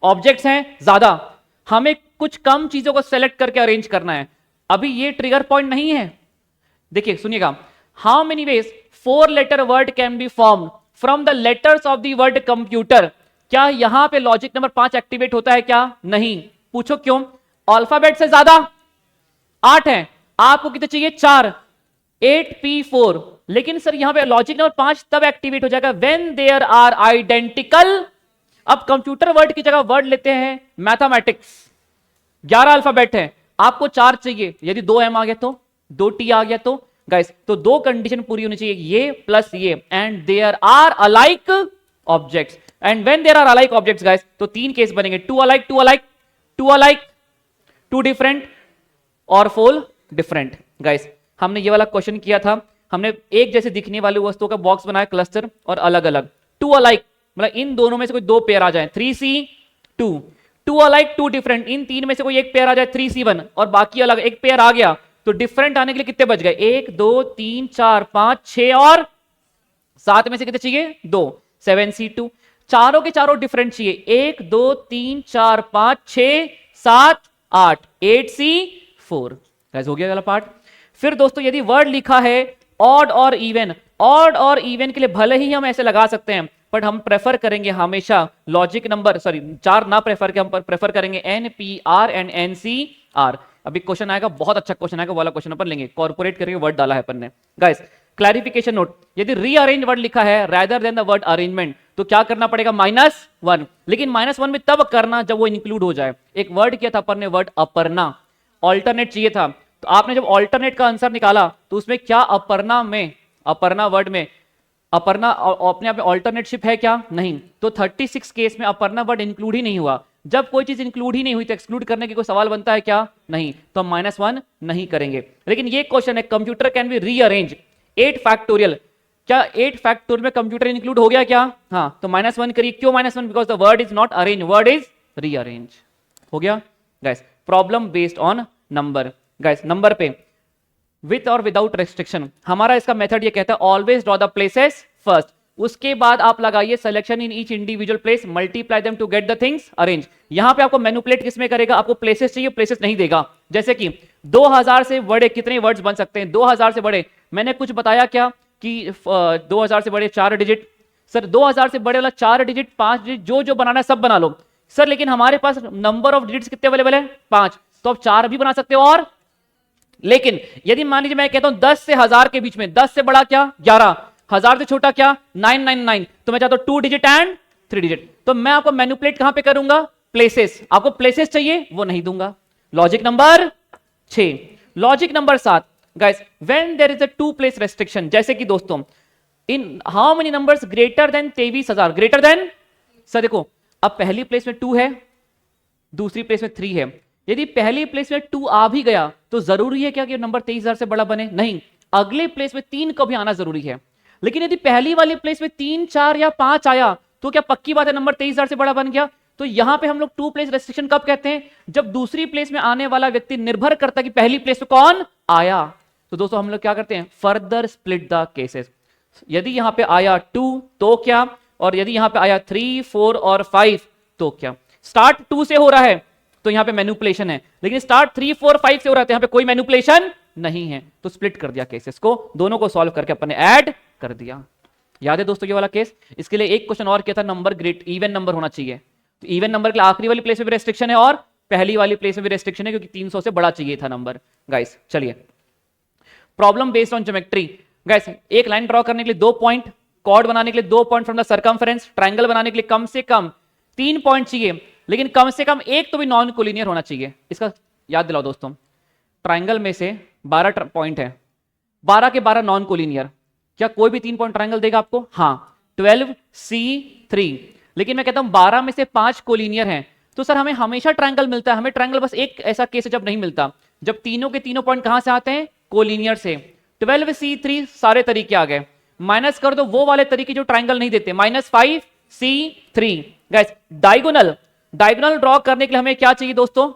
ऑब्जेक्ट्स हैं ज्यादा, हमें कुछ कम चीजों को सेलेक्ट करके अरेंज करना है। अभी ये ट्रिगर पॉइंट नहीं है, देखिए सुनिएगा, how many ways 4 letter word can be form from the letters of the word computer? क्या यहां पे लॉजिक नंबर 5 एक्टिवेट होता है क्या? नहीं। पूछो क्यों? अल्फाबेट से ज्यादा 8 है, आपको कितने चाहिए? 4, 8p4। लेकिन सर यहां पे लॉजिक नंबर 5 तब एक्टिवेट हो जाएगा व्हेन देयर आर आइडेंटिकल। अब कंप्यूटर वर्ड की जगह वर्ड लेते हैं मैथमेटिक्स, 11 अल्फाबेट है, आपको 4 चाहिए। यदि 2m आ गया तो, 2t आ गया तो गाइस, तो 2 कंडीशन पूरी होनी चाहिए, ये प्लस ये, and there are alike objects. And when there are alike objects guys, तो 3 केस बनेंगे, 2 अलाइक, 2 अलाइक, 2 अलाइक, 2 डिफरेंट और 4 डिफरेंट। गाइस हमने ये वाला क्वेश्चन किया था, हमने एक जैसे दिखने वाली वस्तुओं का बॉक्स बनाया क्लस्टर और अलग अलग। 2 अलाइक मतलब इन दोनों में से कोई 2 पेयर आ जाए, 3c2, 2 अलाइक 2 डिफरेंट, इन 3 में से कोई एक पेयर आ जाए 3c1 और बाकी अलग एक पेयर आ गया, तो डिफरेंट आने के लिए कितने बच गए? 1 2 3 4 5 6 और 7 में से कितने चाहिए? 2, 7c2। चारों के चारों डिफरेंट चाहिए, 1 2 3 4 5 6 7 8, 8c4। गाइस हो गया वाला पार्ट। फिर दोस्तों यदि वर्ड लिखा है ऑड और इवन, ऑड और इवन के लिए भले ही हम ऐसे लगा सकते हैं, बट हम प्रेफर करेंगे हमेशा लॉजिक नंबर 4 ना प्रेफर के, हम प्रेफर करेंगे NPR एंड NCR। अभी क्वेश्चन आएगा, बहुत अच्छा क्वेश्चन आएगा, वाला क्वेश्चन अपन लेंगे, कॉर्पोरेट करके वर्ड डाला है अपन ने। गाइस क्लैरिफिकेशन नोट, यदि रीअरेंज वर्ड लिखा है rather than the word arrangement, तो क्या करना पड़ेगा? -1। लेकिन -1 में तब करना जब वो इंक्लूड हो जाए। एक वर्ड किया था अपन ने, वर्ड अपर्णा, ऑल्टरनेट चाहिए था, तो आपने जब ऑल्टरनेट का आंसर निकाला तो उसमें क्या अपर्णा में, अपर्णा वर्ड में अपर्णा अपने आप में ऑल्टरनेटशिप है क्या? नहीं। तो 36 केस में अपर्णा वर्ड इंक्लूड ही नहीं हुआ। जब कोई चीज इंक्लूड ही नहीं हुई तो एक्सक्लूड करने की कोई सवाल बनता है क्या? नहीं। तो हम -1 नहीं करेंगे। लेकिन ये क्वेश्चन है, computer can be rearrange 8 factorial, क्या 8 फैक्टोरियल में कंप्यूटर इंक्लूड हो गया क्या? हाँ, तो -1 करिए। क्यों -1? Because the word is not arrange, word is rearrange. हो गया guys. Problem based on number. Guys number पे विथ और विदाउट रेस्ट्रिक्शन, हमारा इसका मेथड ये कहता है always draw the places first, उसके बाद आप लगाइए selection in each individual place, multiply them to get the things arrange. यहां पे आपको मैनिपुलेट किसमें करेगा? आपको प्लेसेस चाहिए, प्लेसेस नहीं देगा। जैसे कि 2000 से बड़े कितने वर्ड्स बन सकते हैं? 2000 से बड़े मैंने कुछ बताया क्या कि 2000 से बड़े 4 डिजिट। सर 2000 से बड़े वाला 4 डिजिट 5 डिजिट जो जो बनाना है सब बना लो। सर लेकिन हमारे पास नंबर ऑफ डिजिट्स कितने अवेलेबल है? 5, तो आप 4 भी बना सकते हो। और लेकिन यदि मान लीजिए मैं कहता हूं 10 से 1000 के बीच में, 10 से बड़ा क्या? 11, 1000 से छोटा क्या? 999, तो मैं चाहता हूं 2 डिजिट एंड 3 डिजिट, तो मैं आपको मैनिपुलेट कहां पे करूंगा? प्लेसेस। आपको प्लेसेस चाहिए, वो नहीं दूंगा। Logic number 6। Logic number 7 guys, when there is a 2 place restriction, जैसे कि दोस्तों in how many numbers greater than 23,000, greater than, sir देखो अब पहली प्लेस में 2 है, दूसरी प्लेस में 3 है। यदि पहली प्लेस में 2 आ भी गया तो जरूरी है क्या कि नंबर 23,000 से बड़ा बने? नहीं, अगले प्लेस में 3 को भी आना जरूरी है। लेकिन यदि पहली वाली प्लेस में 3 4 या 5 आया तो क्या पक्की बात है नंबर 23,000 से बड़ा बन गया? तो यहां पे हम लोग 2 प्लेस रेस्ट्रिक्शन कब कहते हैं? जब दूसरी प्लेस में आने वाला व्यक्ति निर्भर करता है कि पहली प्लेस में कौन आया। तो दोस्तों हम लोग क्या करते हैं? Further split the cases. यदि यहां पे आया 2 तो क्या, और यदि यहां पे आया 3 4 और 5 तो क्या? स्टार्ट 2 से हो रहा है तो यहां पे मैनिपुलेशन है, लेकिन स्टार्ट 3 4 5 से हो रहा है तो यहां पे कोई मैनिपुलेशन नहीं है, तो स्प्लिट कर दिया केसेस को, दोनों को सॉल्व करके अपन ने ऐड कर दिया। याद है दोस्तों ये वाला केस? इसके लिए एक क्वेश्चन और किया था, नंबर ग्रेट इवन नंबर होना चाहिए। तो इवन नंबर के लिए आखिरी वाली प्लेस में भी रेस्ट्रिक्शन है और पहली वाली प्लेस में भी रेस्ट्रिक्शन है, क्योंकि 300 से बड़ा चाहिए था नंबर। गाइस चलिए, problem based on geometry. Guys एक लाइन ड्रॉ करने के लिए 2 पॉइंट, कॉर्ड बनाने के लिए 2 point from the circumference, triangle बनाने के लिए कम से कम 3 पॉइंट चाहिए, लेकिन कम से कम एक तो भी नॉन कोलिनियर होना चाहिए। इसका याद दिलाओ दोस्तों, ट्रायंगल में से 12 पॉइंट है, 12 के 12 नॉन कोलिनियर, क्या कोई भी 3 पॉइंट ट्रायंगल देगा आपको? हाँ, 12C3। लेकिन मैं कहता हूं 12 में से 5 कोलिनियर हैं, तो सर हमें हमेशा ट्रायंगल मिलता है। हमें ट्रायंगल बस एक ऐसा केस है जब नहीं मिलता, जब तीनों के तीनों पॉइंट कहां से आते हैं? कोलिनियर से। 12C3 सारे तरीके आ गए, माइनस कर दो वो वाले तरीके जो ट्रायंगल नहीं देते, -5C3। Guys diagonal, diagonal draw करने के लिए हमें क्या चाहिए दोस्तों?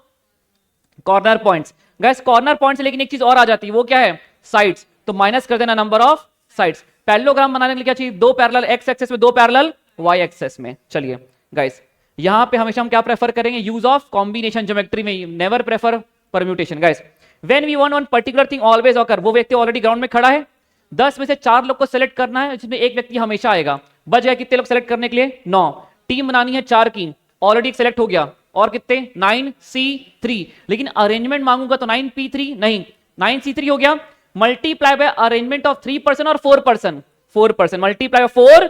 Corner points. Guys corner points, लेकिन एक चीज और आ जाती है, वो क्या है? साइड्स। तो माइनस कर देना नंबर ऑफ साइड्स। पैरेललोग्राम बनाने के लिए क्या चाहिए? 2 पैरेलल एक्स एक्सेस में, 2 पैरेलल वाई एक्सेस में। चलिए गाइस, यहां पे हमेशा हम क्या प्रेफर करेंगे? यूज ऑफ कॉम्बिनेशन ज्योमेट्री में, never prefer permutation. Guys when we want one particular thing always occur, वो व्यक्ति ऑलरेडी ग्राउंड में खड़ा है, 10 में से 4 लोग को सेलेक्ट करना है, जिसमें एक व्यक्ति हमेशा आएगा। बच गया कितने लोग सेलेक्ट करने के लिए? 9। टीम बनानी है 4 की, ऑलरेडी सेलेक्ट हो गया। और कितने? 9C3। लेकिन अरेंजमेंट मांगूंगा तो 9P3 नहीं, 9C3 हो गया। Multiply by arrangement of 3 person और 4 person, 4 person multiply 4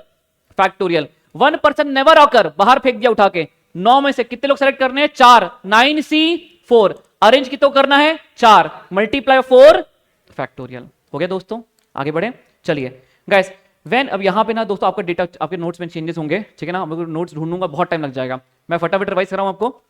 factorial. 1 person never occur, बाहर फेंक दिया उठा के। 9 में से कितने लोग सेलेक्ट करने हैं? 4। 9C4 अरेंज कितना करना है? 4 मल्टीप्लाई 4 फैक्टोरियल। हो गया दोस्तों, आगे बढ़े। चलिए गाइस, व्हेन अब यहां पे ना दोस्तों आपका डेटा, आपके नोट्स में चेंजेस होंगे, ठीक है ना। मैं नोट्स ढूंढूंगा, बहुत टाइम लग जाएगा। मैं फटाफट रिवाइज कर रहा हूं आपको।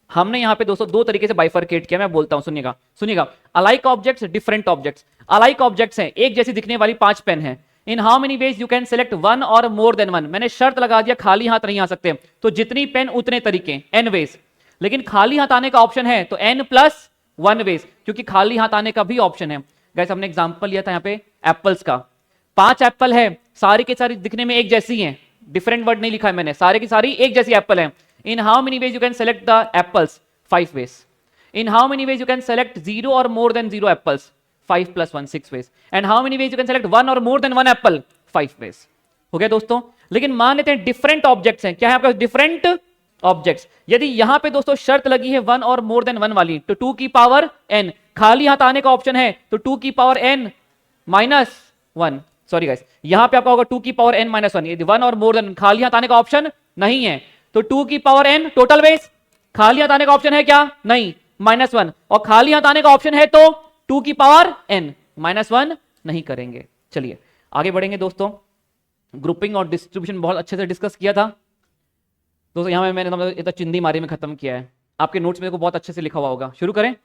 हमने यहां पे दोस्तों 2 तरीके से बाइफरकेट किया, मैं बोलता हूं, सुनिएगा सुनिएगा। Alike objects, different objects. Alike objects हैं, एक जैसी दिखने वाली 5 पेन है। In how many ways you can select 1 और मोर देन 1। मैंने शर्त लगा दिया खाली हाथ नहीं आ सकते, तो जितनी पेन उतने तरीके, n वेज। लेकिन खाली हाथ आने का ऑप्शन है तो n+1 वेज, क्योंकि खाली हाथ आने का भी ऑप्शन है। गाइस हमने एग्जांपल लिया था यहाँ पे एप्पल्स का। 5 एप्पल है, सारी के सारी दिखने में एक जैसी हैं, डिफरेंट वर्ड नहीं लिखा है मैंने, सारे की सारी एक जैसी एप्पल है। In how many ways you can select the apples? 5 ways. In how many ways you can select 0 और more than 0 apples? 5+1 6 ways. And how many ways you can select 1 और मोर देन 1 एप्पल? 5 वेज। हो गया दोस्तों। लेकिन मान लेते हैं different objects हैं। क्या है आपके पास? Different objects. यदि यहां पे दोस्तों शर्त लगी है 1 और मोर देन 1 वाली, तो 2 की पावर n। खाली हाथ आने का ऑप्शन है तो 2 की पावर n-1। सॉरी गाइस, यहां पे आपका होगा 2 की पावर n-1। यदि 1 और मोर देन, खाली हाथ आने का ऑप्शन नहीं है तो 2 की पावर n टोटल वेज। खाली हाथ आने का ऑप्शन है क्या? नहीं, -1। और खाली हाथ आने का ऑप्शन है तो 2 की पावर n, -1 नहीं करेंगे। चलिए आगे बढ़ेंगे दोस्तों। ग्रुपिंग और डिस्ट्रीब्यूशन बहुत अच्छे से डिस्कस किया था दोस्तों। यहां मैंने चिंदी मारी में खत्म किया है। आपके नोट्स में को बहुत अच्छे से लिखा हुआ होगा। शुरू करें,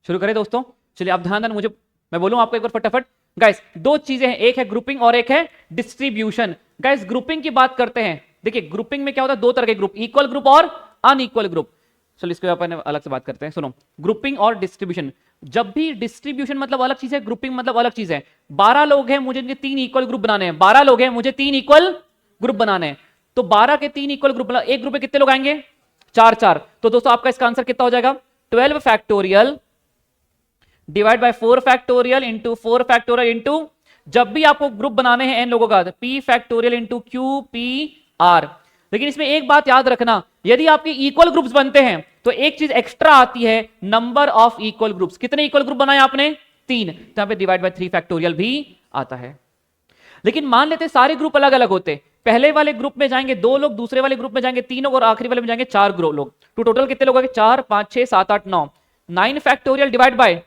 शुरू करें दोस्तों। चलिए आप ध्यान देना, मुझे मैं बोलूं आपको एक बार फटाफट। गाइस 2 चीजें हैं, एक है ग्रुपिंग और एक है डिस्ट्रीब्यूशन। गाइस ग्रुपिंग की बात करते हैं। देखिए ग्रुपिंग में क्या होता है? 2 तरह के ग्रुप, इक्वल ग्रुप और अनइक्वल ग्रुप। चलिए इसके अपन अलग से बात करते हैं। सुनो, ग्रुपिंग और डिस्ट्रीब्यूशन। जब भी डिस्ट्रीब्यूशन मतलब अलग चीज है, ग्रुपिंग मतलब अलग चीज है। 12 लोग हैं, मुझे इनके 3 इक्वल ग्रुप बनाने हैं। 12 लोग हैं, मुझे 3 इक्वल ग्रुप बनाने हैं। तो 12 के 3 इक्वल ग्रुप, एक ग्रुप में कितने लोग आएंगे? 4-4। तो दोस्तों आपका इसका आंसर कितना हो जाएगा? 12 factorial divide by 4 factorial into 4 factorial into, जब भी आपको ग्रुप बनाने हैं n लोगों का, p फैक्टोरियल इंटू QPR। लेकिन इसमें एक बात याद रखना, यदि आपके इक्वल ग्रुप्स बनते हैं तो एक चीज एक्स्ट्रा आती है, नंबर ऑफ इक्वल ग्रुप्स। कितने इक्वल ग्रुप बनाए आपने? 3। तो यहां पे डिवाइड बाय 3 फैक्टोरियल भी आता है। लेकिन मान लेते सारे ग्रुप अलग अलग होते, पहले वाले ग्रुप में जाएंगे 2 लोग, दूसरे वाले ग्रुप में जाएंगे 3 लोग और आखिरी वाले में जाएंगे 4 लोग। तो टोटल कितने लोग? 4 5 6 7 8 9। 9 फैक्टोरियल डिवाइड बाय,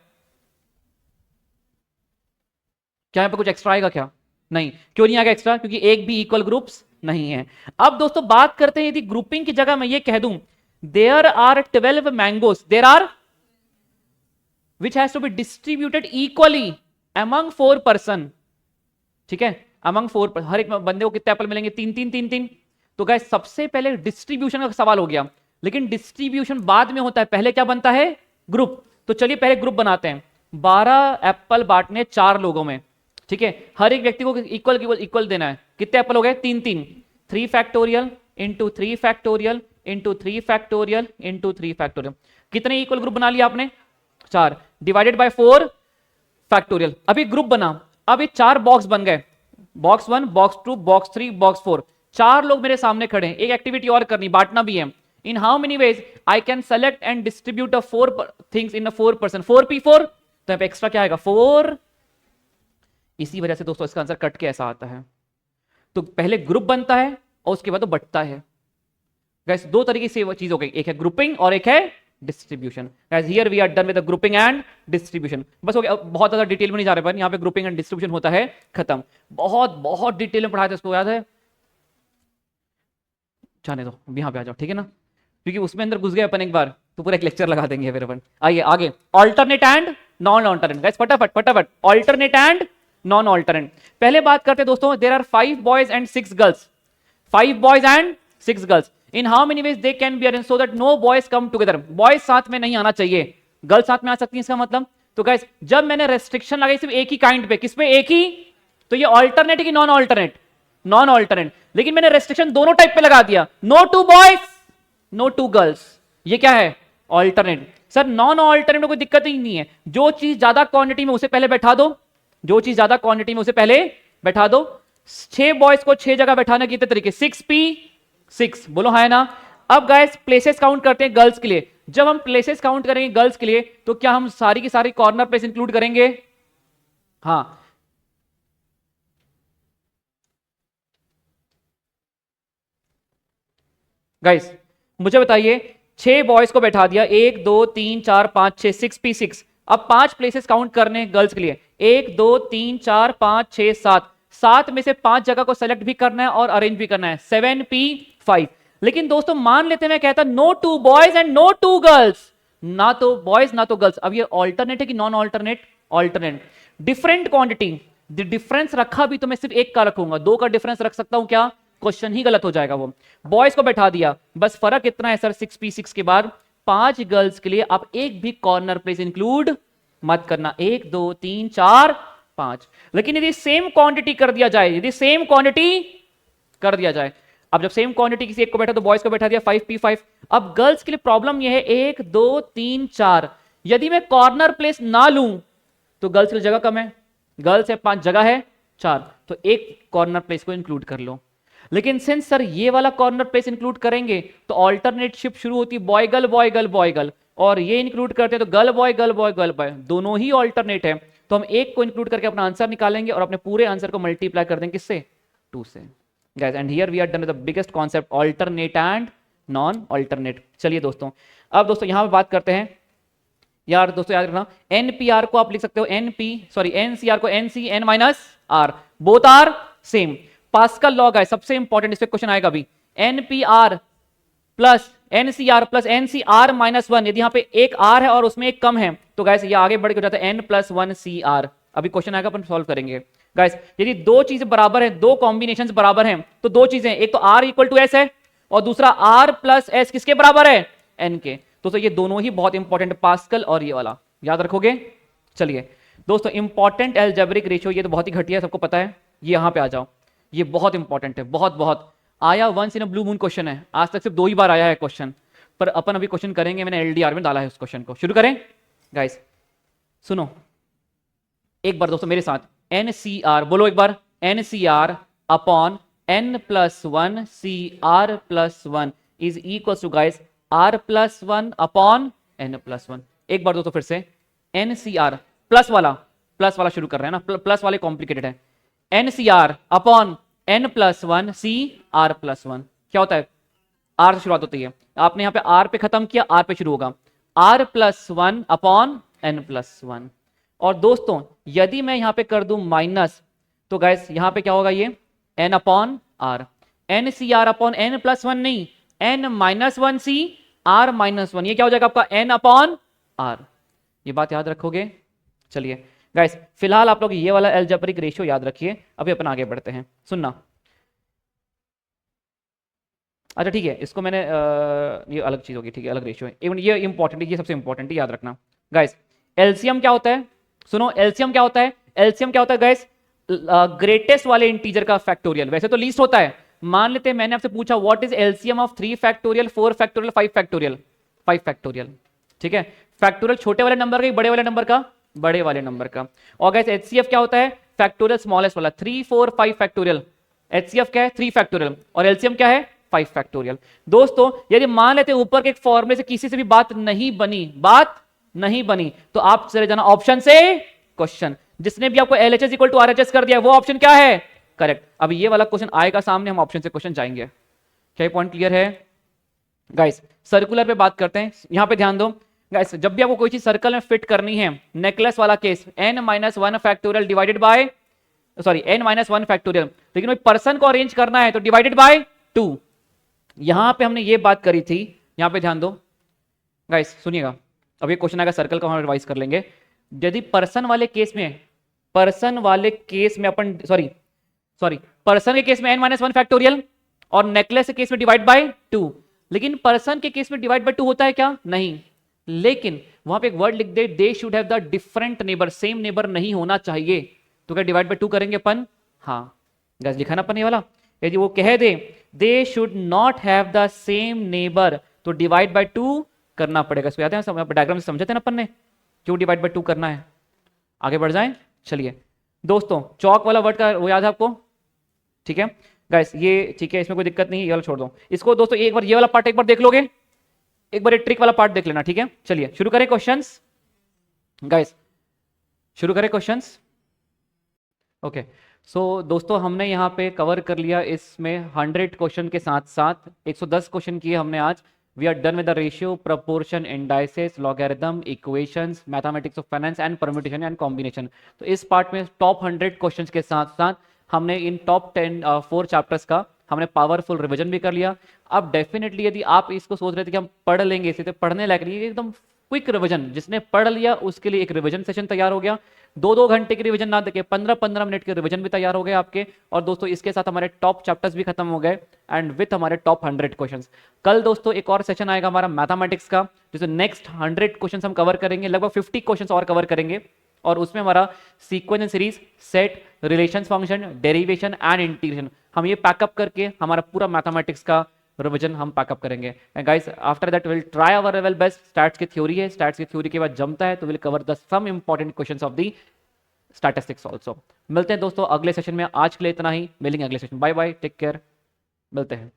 क्या यहां पर कुछ एक्स्ट्रा आएगा क्या? नहीं। क्यों नहीं आएगा एक्स्ट्रा? क्योंकि एक भी इक्वल ग्रुप्स नहीं है। अब दोस्तों बात करते हैं, यदि ग्रुपिंग की जगह मैं ये कह दूं there are 12 mangoes, there are which has to be distributed equally among 4 person. ठीक है, अमंग 4, हर एक बंदे को कितने एप्पल मिलेंगे? 3-3-3-3। तो गाइस सबसे पहले डिस्ट्रीब्यूशन का सवाल हो गया, लेकिन डिस्ट्रीब्यूशन बाद में होता है, पहले क्या बनता है? ग्रुप। तो चलिए पहले ग्रुप बनाते हैं। 12 एप्पल बांटने 4 लोगों में, ठीक है। हर एक व्यक्ति को इक्वल देना है। कितने एप्पल हो गए? 3-3। 3 factorial into 3 factorial into 3 factorial into 3 factorial. कितने इक्वल ग्रुप बना लिया आपने? 4 डिवाइडेड बाय 4 फैक्टोरियल। अभी ग्रुप बना, अब ये 4 बॉक्स बन गए, बॉक्स 1, बॉक्स 2, बॉक्स 3, बॉक्स 4। 4 लोग मेरे सामने खड़े हैं, एक एक्टिविटी और करनी, बांटना भी है। In how many ways I can select and distribute 4 things in 4 person? 4P4। तो यहां पे एक्स्ट्रा क्या आएगा? 4। इसी वजह से दोस्तों इसका आंसर कट के ऐसा आता है। तो पहले ग्रुप बनता है और उसके बाद तो बटता है। गाइस 2 तरीके से चीज हो गई, एक है ग्रुपिंग और एक है distribution. Guys here we are done with the grouping and distribution. बस हो गया, बहुत ज्यादा डिटेल में नहीं जा रहे, पर यहां पे ग्रुपिंग एंड डिस्ट्रीब्यूशन होता है, खत्म। बहुत डिटेल में पढ़ाया था, इसको याद है? जाने दो, यहां पे आ जाओ, ठीक है ना, क्योंकि उसमें अंदर घुस गए अपन एक बार तो पूरा एक लेक्चर लगा देंगे फिर अपन। आइए आगे, alternate and non alternate. Guys फटाफट ऑल्टरनेट एंड नॉन ऑल्टरनेट। पहले बात करते हैं दोस्तों, there are 5 boys and 6 girls. 5 boys and 6 girls. In how many ways they can be arranged so that no boys come together? Boys साथ में नहीं आना चाहिए, गर्ल्स साथ में आ सकती है, इसका मतलब। तो गाइस जब मैंने रेस्ट्रिक्शन लगाई सिर्फ एक ही काइंड पे, किस पे? एक ही, तो ये ऑल्टरनेट की नॉन ऑल्टरनेट? Non alternate. लेकिन मैंने रेस्ट्रिक्शन दोनों टाइप पे लगा दिया, नो 2 बॉयज नो 2 गर्ल्स। ये क्या है? ऑल्टरनेट। सर नॉन ऑल्टरनेट में कोई दिक्कत ही नहीं है, जो चीज ज्यादा क्वांटिटी में उसे पहले बैठा दो, जो चीज ज्यादा क्वांटिटी में उसे पहले बैठा दो। 6 बॉयज को 6 जगह बैठाने के तरीके 6p6, बोलो हाँ ना। अब गाइस प्लेसेस काउंट करते हैं गर्ल्स के लिए। जब हम प्लेसेस काउंट करेंगे गर्ल्स के लिए तो क्या हम सारी की सारी कॉर्नर प्लेस इंक्लूड करेंगे? हाँ, गाइस मुझे बताइए, 6 बॉयज को बैठा दिया, 1 2 3 4 5 6, 6p6। अब 5 प्लेसेस काउंट करने गर्ल्स के लिए, 1 2 3 4 5 6 7, 7 में से 5 जगह को सेलेक्ट भी करना है और अरेंज भी करना है, 7p5। लेकिन दोस्तों मान लेते हैं मैं कहता no 2 boys and no 2 girls, ना तो बॉयज ना तो गर्ल्स। अब ये ऑल्टरनेट है कि non alternate? Alternate. Different quantity, difference रखा भी तो मैं सिर्फ 1 का रखूंगा, 2 का डिफरेंस रख सकता हूं क्या? क्वेश्चन ही गलत हो जाएगा। वो बॉयज को बैठा दिया, बस फर्क इतना है सर 6p6 के बाद 5 गर्ल्स के लिए आप एक भी कॉर्नर प्लेस इंक्लूड मत करना, 1 2 3 4 5। लेकिन यदि सेम क्वांटिटी कर दिया जाए, यदि सेम क्वांटिटी कर दिया जाए, अब जब सेम क्वांटिटी किसी एक को बैठा तो बॉयज को बैठा दिया 5p5। अब गर्ल्स के लिए प्रॉब्लम यह है 1 2 3 4, यदि मैं कॉर्नर प्लेस ना लूं तो गर्ल्स के लिए जगह कम है, गर्ल्स है 5, जगह है 4, तो एक कॉर्नर प्लेस को इंक्लूड कर लो। लेकिन सिंस सर ये वाला कॉर्नर प्लेस इंक्लूड करेंगे तो ऑल्टरनेट शिफ्ट शुरू होती है, boy girl boy girl boy girl, और ये इंक्लूड करते हैं तो girl boy girl boy girl boy, दोनों ही ऑल्टरनेट है। तो हम एक को इंक्लूड करके अपना आंसर निकालेंगे और अपने पूरे आंसर को मल्टीप्लाई कर देंगे किससे? 2 से। Guys and here we are done with the biggest concept, alternate and non alternate. चलिए दोस्तों, अब दोस्तों यहां पे बात करते हैं यार, दोस्तों याद रखना एनपीआर को आप लिख सकते हो एनसीआर को nC n minus r, both are same. Pascal law है सबसे इंपॉर्टेंट, इस पे क्वेश्चन आएगा अभी। NPr plus nCr plus nCr minus 1, यदि यहां पे एक आर है और उसमें एक कम है तो गाइस ये आगे बढ़ के हो जाता है n+1cr। अभी क्वेश्चन आएगा अपन सॉल्व करेंगे। गाइस यदि दो चीजें बराबर है, दो कॉम्बिनेशंस बराबर हैं, तो दो चीजें, एक तो r इक्वल टू एस है और दूसरा r प्लस एस किसके बराबर है? n के। दोस्तों ये दोनों ही बहुत इंपॉर्टेंट, पास्कल और ये वाला याद रखोगे। चलिए दोस्तों, इंपॉर्टेंट एल्जेब्रिक रेशियो, ये तो बहुत ही घटिया, सबको पता है। ये यहां पे आ जाओ, ये बहुत इंपॉर्टेंट है, बहुत बहुत आया, once in a blue moon question है, आज तक सिर्फ 2 ही बार आया है क्वेश्चन, पर अपन अभी क्वेश्चन करेंगे, मैंने एलडीआर में डाला है उस क्वेश्चन को। शुरू करें गाइस, सुनो एक बार दोस्तों मेरे साथ, एनसीआर बोलो एक बार, nCr upon n+1 cr+1 is equal to guys r+1 upon n+1। एक बार दोस्तों फिर से, एनसीआर प्लस वाला शुरू कर रहे हैं ना, प्लस वाले कॉम्प्लिकेटेड है। एनसीआर अपॉन n+1 cr+1 क्या होता है? r से शुरुआत होती है, आपने यहां पे r पे खत्म किया, r पे शुरू होगा, r+1 अपॉन n+1। और दोस्तों यदि मैं यहां पे कर दूं माइनस, तो गाइस यहां पे क्या होगा? ये n upon r, nCr upon n+1 नहीं, n-1 cr-1, ये क्या हो जाएगा आपका? n upon r। ये बात याद रखोगे। चलिए गाइस फिलहाल आप लोग ये वाला एल्जेब्रिक रेशियो याद रखिए, अभी अपन आगे बढ़ते हैं, सुनना। अच्छा ठीक है, इसको मैंने ये अलग चीज होगी, ठीक है, अलग रेशियो है, इवन ये इंपॉर्टेंट है, ये सबसे इंपॉर्टेंट है, याद रखना गाइस। एलसीएम क्या होता है? सुनो, एलसीएम क्या होता है? एलसीएम क्या होता है गाइस? ग्रेटेस्ट वाले इंटीजर का फैक्टोरियल, वैसे तो लीस्ट होता है। मान लेते हैं मैंने आपसे पूछा what is LCM of 3 factorial, 4 factorial, 5 factorial, 5 factorial, ठीक है। फैक्टोरियल छोटे वाले नंबर का, बड़े वाले नंबर का? बड़े वाले नंबर का। और गाइस एचसीएफ क्या होता है? फैक्टोरियल स्मॉलेस्ट वाला, 3 4 5 फैक्टोरियल। एचसीएफ क्या है? 3 फैक्टोरियल, और एलसीएम क्या है? 5 फैक्टोरियल। दोस्तों यदि मान लेते हैं ऊपर के एक फॉर्मूले से किसी से भी बात नहीं बनी, तो आप चले जाना ऑप्शन से क्वेश्चन, जिसने भी आपको LHS इक्वल टू RHS कर दिया वो ऑप्शन क्या है? करेक्ट। अब ये वाला क्वेश्चन आएगा सामने, हम ऑप्शन से क्वेश्चन जाएंगे। क्या ये पॉइंट क्लियर है गाइस? सर्कुलर पे बात करते हैं, यहां पे ध्यान दो गाइस, जब भी आपको कोई चीज सर्कल में फिट करनी है, नेकलेस वाला case, n-1 factorial divided by, sorry n-1 factorial, लेकिन कोई पर्सन को अरेंज करना है तो डिवाइडेड बाय 2। यहां पे हमने ये बात करी थी, यहां पे ध्यान दो गाइस, सुनिएगा, अब ये क्वेश्चन आएगा सर्कल का, हम रिवाइज कर लेंगे। यदि पर्सन वाले केस में अपन पर्सन के केस में n-1 फैक्टोरियल और नेकलेस के केस में डिवाइड बाय 2, लेकिन पर्सन के केस में डिवाइड बाय 2 होता है क्या? नहीं। लेकिन वहां पे एक वर्ड लिख they should have the different neighbour, same neighbour नहीं होना चाहिए, तो क्या डिवाइड बाय 2 करेंगे अपन? हाँ गाइस, लिखा ना अपन ये वाला। यदि वो कह they should not have the same neighbour, तो डिवाइड बाय 2 करना पड़ेगा। इसको याद है, डायग्राम से समझे थे ना अपन ने क्यों डिवाइड बाय 2 करना है। आगे बढ़ जाएं, चलिए दोस्तों चौक वाला वर्ड का वो याद है आपको? ठीक है गाइस, ये ठीक है, इसमें कोई दिक्कत नहीं है, ये वाला छोड़ दो इसको। दोस्तों एक बार ये वाला पार्ट एक बार देख लोगे, एक बार ये ट्रिक वाला पार्ट देख लेना, ठीक है। चलिए शुरू करें क्वेश्चंस गाइस, शुरू करें क्वेश्चंस। ओके सो दोस्तों हमने यहाँ पे कवर कर लिया इसमें 100 क्वेश्चन के साथ साथ 110 क्वेश्चन किए हमने आज। We are done with the ratio, proportion, indices, logarithm, equations, mathematics of finance and permutation and combination. तो इस पार्ट में टॉप 100 क्वेश्चन के साथ साथ हमने इन टॉप 10 4 चैप्टर्स का हमने पावरफुल रिवीजन भी कर लिया। अब डेफिनेटली यदि आप इसको सोच रहे थे कि हम पढ़ लेंगे इसे, तो पढ़ने लायक नहीं, एकदम क्विक रिवीजन, जिसने पढ़ लिया उसके लिए एक रिवीजन सेशन तैयार हो गया। 2-2 घंटे की रिवीजन ना देके 15-15 मिनट के रिवीजन भी तैयार हो गए आपके। और दोस्तों इसके साथ हमारे टॉप चैप्टर्स भी खत्म हो गए एंड विथ हमारे टॉप 100 क्वेश्चंस। कल दोस्तों एक और सेशन आएगा हमारा मैथमेटिक्स का, जिसमें नेक्स्ट 100 क्वेश्चंस हम कवर करेंगे, लगभग 50 क्वेश्चंस और कवर करेंगे। और उसमें हमारा sequence and series, set, relations function, derivation and integration, हम ये पैकअप करके हमारा पूरा मैथमेटिक्स का रिवीजन हम पैकअप करेंगे। And guys after that will try our level best. Stats की थ्योरी है, स्टैट्स की थ्योरी के बाद जमता है तो will cover the some important questions of the statistics also. मिलते हैं दोस्तों अगले सेशन में, आज के लिए इतना ही, मिलेंगे अगले session, bye bye, take care, मिलते हैं।